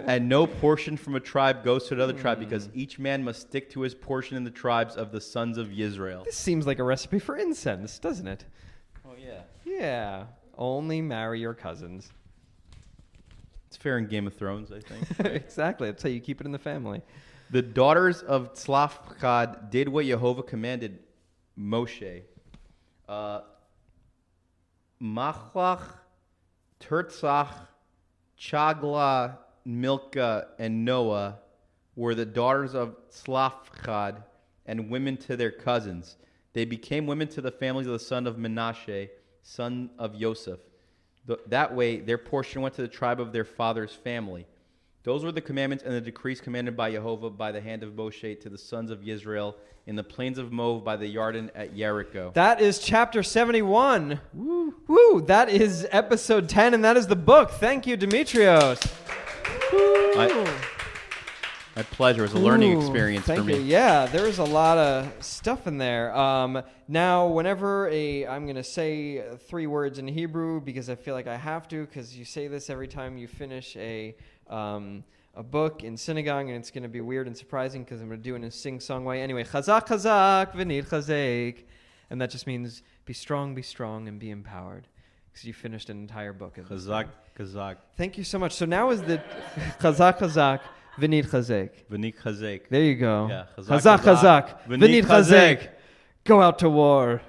And no portion from a tribe goes to another tribe, because each man must stick to his portion in the tribes of the sons of Israel. This seems like a recipe for incense, doesn't it? Oh, yeah. Yeah. Only marry your cousins. It's fair in Game of Thrones, I think. Exactly. That's how you keep it in the family. The daughters of Tzlachchad did what Jehovah commanded Moshe. Machlach, Tirzach, Chagla, Milcah, and Noah were the daughters of Tzlachchad and women to their cousins. They became women to the families of the son of Menashe, son of Joseph. That way, their portion went to the tribe of their father's family. Those were the commandments and the decrees commanded by Jehovah by the hand of Moshe to the sons of Israel in the plains of Moab by the Yarden at Jericho. That is chapter 71. Woo! Woo! That is episode 10, and that is the book. Thank you, Dimitrios. My pleasure. It was a learning experience for me. You. Yeah, there was a lot of stuff in there. Now, whenever I'm going to say 3 words in Hebrew because I feel like I have to, because you say this every time you finish a book in synagogue, and it's going to be weird and surprising because I'm going to do it in a sing-song way. Anyway, chazak, chazak, v'nid chazek. And that just means be strong, and be empowered. Because you finished an entire book. Chazak, chazak. Thank you so much. So now is the chazak, chazak, v'nid chazek. V'nid chazek. There you go. Yeah. Chazak, chazak, v'nid chazek. Go out to war.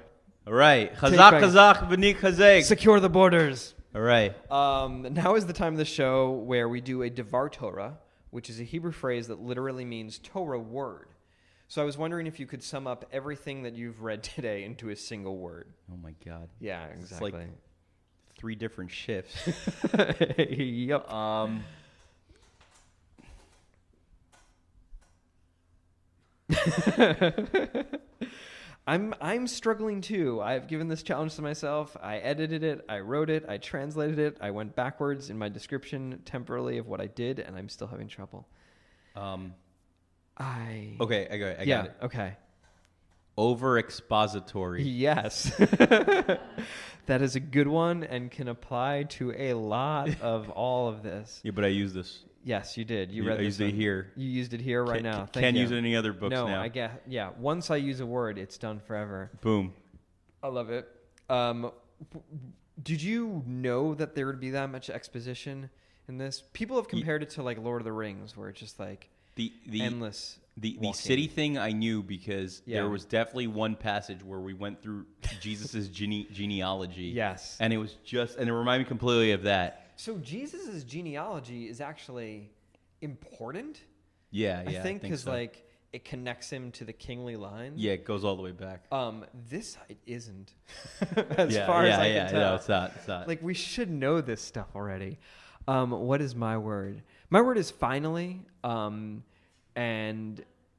All right. Chazak, chazak, v'nid chazek. Secure the borders. All right. Now is the time of the show where we do a Devar Torah, which is a Hebrew phrase that literally means Torah word. So I was wondering if you could sum up everything that you've read today into a single word. Oh, my God. Yeah, exactly. It's like 3 different shifts. Yep. I'm struggling too. I've given this challenge to myself. I edited it, I wrote it, I translated it, I went backwards in my description temporarily of what I did, and I'm still having trouble. Okay, I got it. Okay. Over-expository. Yes. That is a good one and can apply to a lot of all of this. Yeah, but I use this. Yes, you did. You read I used it here. You used it here right now. Can't use it in any other books now. No, I guess. Yeah, once I use a word, it's done forever. Boom. I love it. Did you know that there would be that much exposition in this? People have compared it to like Lord of the Rings, where it's just like the endless. The city thing I knew because there was definitely one passage where we went through Jesus's genealogy. Yes, and it was and it reminded me completely of that. So Jesus's genealogy is actually important. Yeah, I think because so. Like it connects him to the kingly line. Yeah, it goes all the way back. This side isn't. As far as I can tell. No, it's not. Like we should know this stuff already. What is my word? My word is finally. And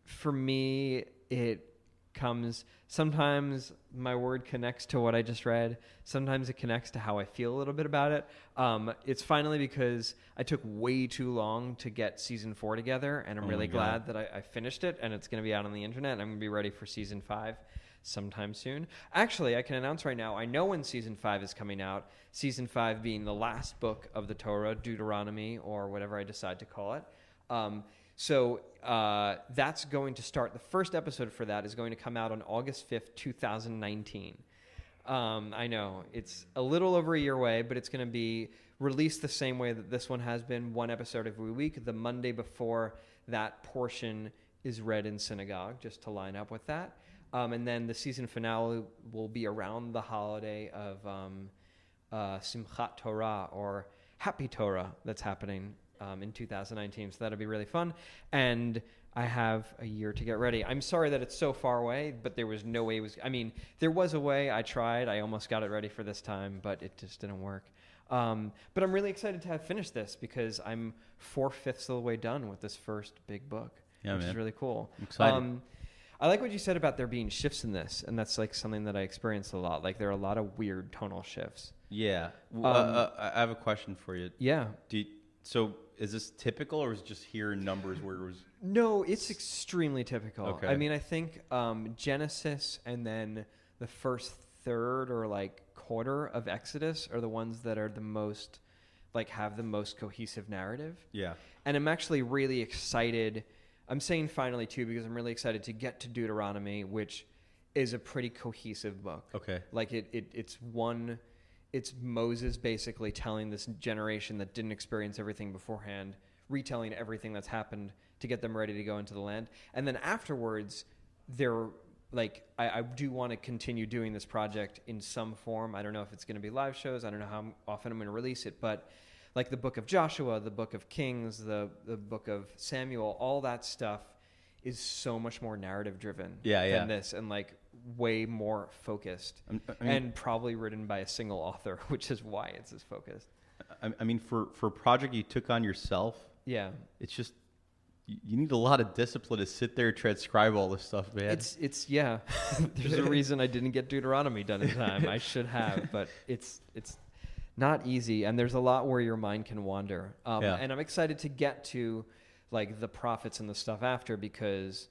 for me, it comes. Sometimes my word connects to what I just read. Sometimes it connects to how I feel a little bit about it. It's finally because I took way too long to get season 4 together, and I'm really glad that I finished it, and it's going to be out on the internet, and I'm going to be ready for season 5 sometime soon. Actually, I can announce right now, I know when season 5 is coming out, season 5 being the last book of the Torah, Deuteronomy, or whatever I decide to call it. So that's going to start. The first episode for that is going to come out on August 5th, 2019. I know it's a little over a year away, but it's going to be released the same way that this one has been, one episode every week. The Monday before that portion is read in synagogue, just to line up with that. And then the season finale will be around the holiday of Simchat Torah, or Happy Torah, that's happening in 2019. So that'll be really fun. And I have a year to get ready. I'm sorry that it's so far away, but there was no way there was a way. I tried. I almost got it ready for this time, but it just didn't work. But I'm really excited to have finished this because I'm 4/5 of the way done with this first big book, which is really cool. I'm excited. I like what you said about there being shifts in this, and that's like something that I experienced a lot. Like there are a lot of weird tonal shifts. Yeah. I have a question for you. Yeah. So is this typical, or is it just here in numbers where it was? No, it's extremely typical. Okay. I mean, I think Genesis and then the first third or like quarter of Exodus are the ones that are the most, like, have the most cohesive narrative. Yeah. And I'm actually really excited. I'm saying finally too because I'm really excited to get to Deuteronomy, which is a pretty cohesive book. Okay. Like it's Moses basically telling this generation that didn't experience everything beforehand, retelling everything that's happened to get them ready to go into the land. And then afterwards, they're like, I do want to continue doing this project in some form. I don't know if it's going to be live shows. I don't know how often I'm going to release it, but like the book of Joshua, the book of Kings, the book of Samuel, all that stuff is so much more narrative driven than this, and like way more focused, and probably written by a single author, which is why it's as focused. I mean, for a project you took on yourself, it's just you need a lot of discipline to sit there and transcribe all this stuff, man. It's There's a reason I didn't get Deuteronomy done in time. I should have, but it's not easy, and there's a lot where your mind can wander. And I'm excited to get to like the prophets and the stuff after, because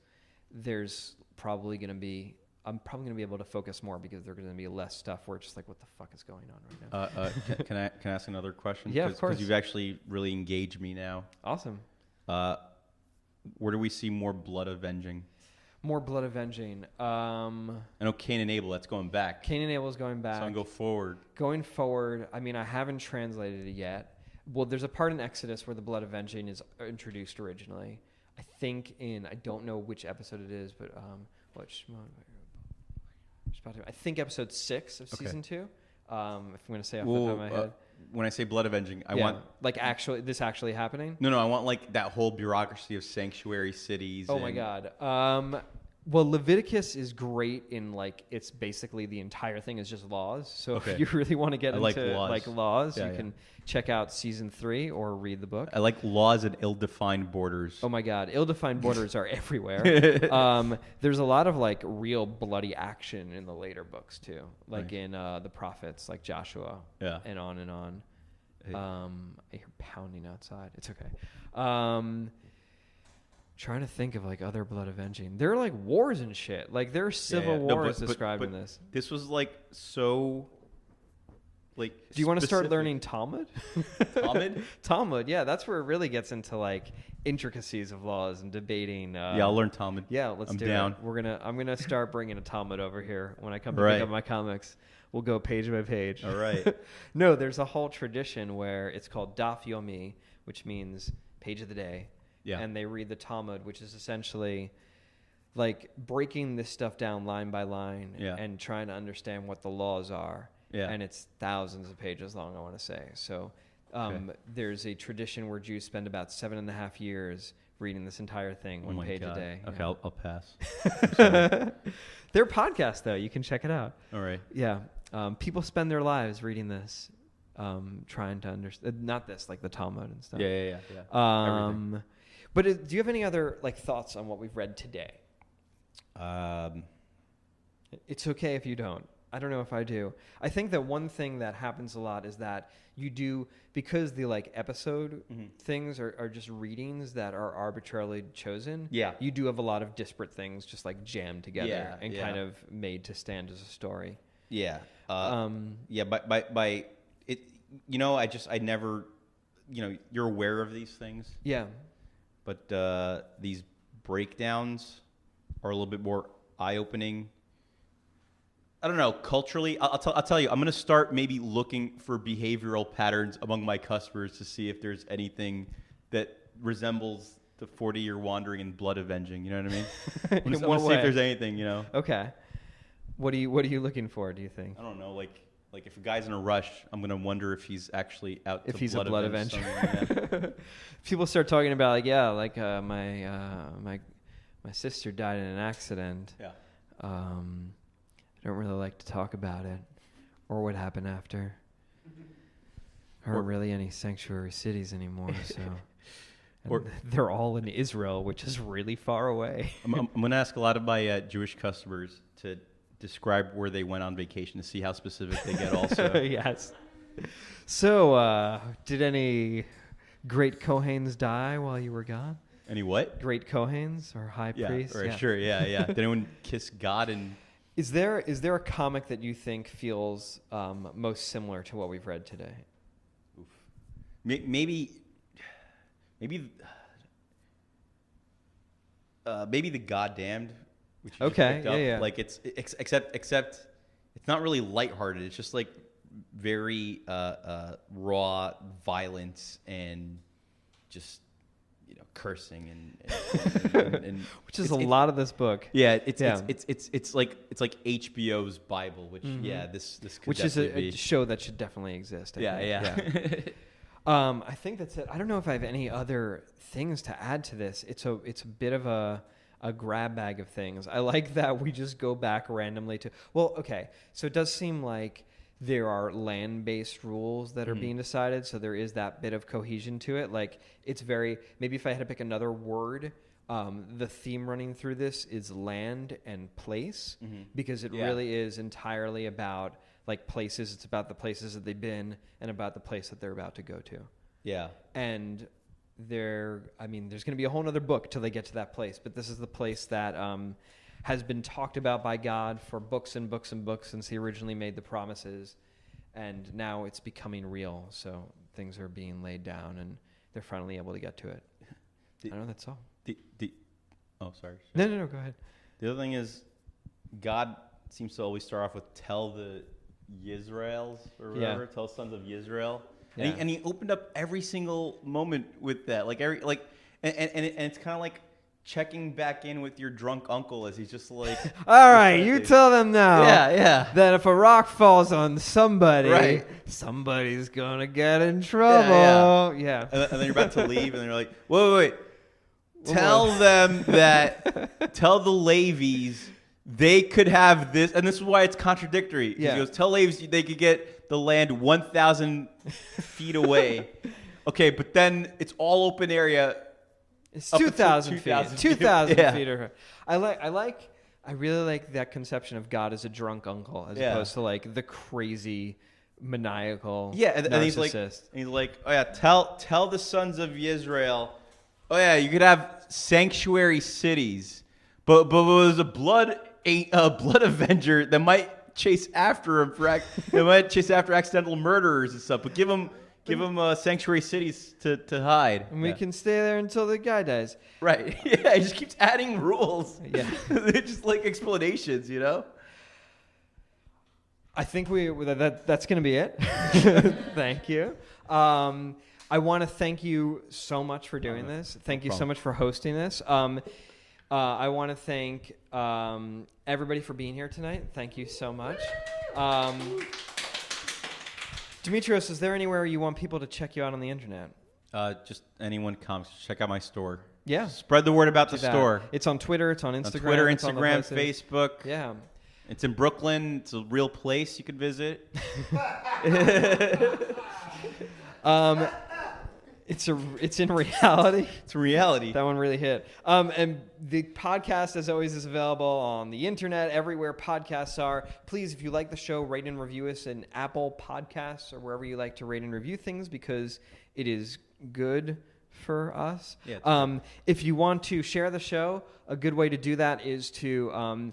there's probably going to be, I'm probably going to be able to focus more because there's going to be less stuff where it's just like, what the fuck is going on right now? Can I ask another question? Yeah, of course. Because you've actually really engaged me now. Awesome. Where do we see more blood avenging? More blood avenging. I know Cain and Abel, that's going back. Cain and Abel is going back. So I'm going forward. Going forward, I mean, I haven't translated it yet. Well, there's a part in Exodus where the blood avenging is introduced originally. I think I don't know which episode it is, but I think episode 6 of season 2. If I'm going to say off the top of my head. When I say blood avenging, I want like this actually happening. No, I want like that whole bureaucracy of sanctuary cities. Oh my God. Well, Leviticus is great in like, it's basically the entire thing is just laws. So if you really want to get into laws, you can check out season 3 or read the book. I like laws and ill-defined borders. Oh my God. Ill-defined borders are everywhere. There's a lot of like real bloody action in the later books too. Like in the prophets, like Joshua and on and on. I hear pounding outside. It's okay. Trying to think of like other blood avenging. There are like wars and shit. Like there are civil wars described in this. This was like so. Like, do you want to start learning Talmud? Talmud? Talmud, yeah, that's where it really gets into like intricacies of laws and debating. I'll learn Talmud. Yeah, let's do down. it. I'm gonna start bringing a Talmud over here when I come to pick up my comics. We'll go page by page. All right. No, there's a whole tradition where it's called Daf Yomi, which means page of the day. Yeah. And they read the Talmud, which is essentially like breaking this stuff down line by line and trying to understand what the laws are. Yeah. And it's thousands of pages long, I want to say. So there's a tradition where Jews spend about 7.5 years reading this entire thing, one page a day. Okay, I'll pass. Their podcast, though, you can check it out. All right. Yeah. People spend their lives reading this, trying to understand, not this, like the Talmud and stuff. Yeah. But do you have any other like thoughts on what we've read today? It's okay if you don't. I don't know if I do. I think that one thing that happens a lot is that you do, because the like episode things are just readings that are arbitrarily chosen. Yeah. You do have a lot of disparate things just like jammed together and kind of made to stand as a story. Yeah. By it, I never, you're aware of these things. Yeah. But these breakdowns are a little bit more eye-opening. I don't know, culturally, I'll tell you, I'm going to start maybe looking for behavioral patterns among my customers to see if there's anything that resembles the 40-year wandering and blood avenging, you know what I mean? I'm going to see if there's anything, Okay. What are you looking for, do you think? I don't know, like if a guy's in a rush, I'm going to wonder if he's actually out if to he's blood a blood avenge avenger. People start talking about my sister died in an accident. Yeah. I don't really like to talk about it or what happened after. There aren't really any sanctuary cities anymore, so they're all in Israel, which is really far away. I'm going to ask a lot of my Jewish customers to describe where they went on vacation to see how specific they get also. Yes. So, did any great Kohanes die while you were gone? Any what? Great Kohanes or high priests? Right, yeah. Sure, yeah. Did anyone kiss God and... Is there a comic that you think feels most similar to what we've read today? Oof. Maybe the Goddamned, which you just picked up. Yeah. Like it's except it's not really lighthearted. It's just like very raw violence and just cursing and which is a lot of this book. Yeah, it's like HBO's Bible, which this could which is be a show that should definitely exist. I think. I think that's it. I don't know if I have any other things to add to this. It's a bit of a grab bag of things. I like that we just go back randomly to. Well, okay, so it does seem like there are land-based rules that are being decided, so there is that bit of cohesion to it. Like, it's very... Maybe if I had to pick another word, the theme running through this is land and place, because it really is entirely about, like, places. It's about the places that they've been and about the place that they're about to go to. Yeah. And there's going to be a whole other book till they get to that place, but this is the place that... has been talked about by God for books and books and books since he originally made the promises, and now it's becoming real. So things are being laid down, and they're finally able to get to it. I don't know, that's all. Oh, sorry. No, go ahead. The other thing is, God seems to always start off with "tell the Yisraels" or whatever, "tell sons of Yisrael," and he opened up every single moment with that, and it's kind of like checking back in with your drunk uncle as he's just like, all right, you tell them now that if a rock falls on somebody, somebody's going to get in trouble. Yeah. And then you're about to leave, and they're like, wait. Tell them that, tell the Levies they could have this, and this is why it's contradictory. Yeah. He goes, tell Levies they could get the land 1,000 feet away. Okay, but then it's all open area. It's 2,000 feet. 2,000 feet. I really like that conception of God as a drunk uncle, as opposed to like the crazy, maniacal and narcissist. he's like, oh yeah, tell the sons of Israel, oh yeah, you could have sanctuary cities, but there's a blood avenger that might chase after him accidental murderers and stuff. But give him sanctuary cities to hide. And we can stay there until the guy dies. Right. Yeah, he just keeps adding rules. Yeah. They're just like explanations, I think that's going to be it. Thank you. I want to thank you so much for doing this. Thank you so much for hosting this. I want to thank everybody for being here tonight. Thank you so much. Dimitrios, is there anywhere you want people to check you out on the internet? Just anyone comes. Check out my store. Yeah. Spread the word about the store. It's on Twitter. It's on Instagram. Instagram, Facebook. Yeah. It's in Brooklyn. It's a real place you can visit. It's in reality. It's reality. That one really hit. And the podcast, as always, is available on the internet, everywhere podcasts are. Please, if you like the show, rate and review us in Apple Podcasts or wherever you like to rate and review things, because it is good for us. Yeah, if you want to share the show, a good way to do that is to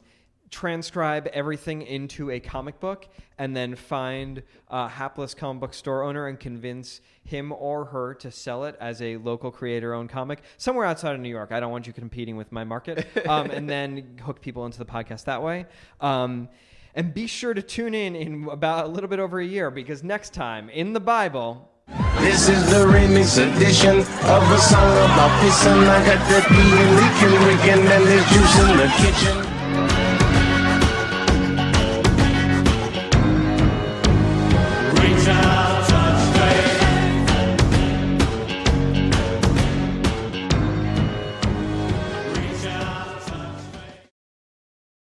transcribe everything into a comic book and then find a hapless comic book store owner and convince him or her to sell it as a local creator-owned comic somewhere outside of New York. I don't want you competing with my market. And then hook people into the podcast that way. And be sure to tune in about a little bit over a year, because next time in the Bible... This is the remix edition of a song about pissing. I got that pee and leaking, and there's juice in the kitchen.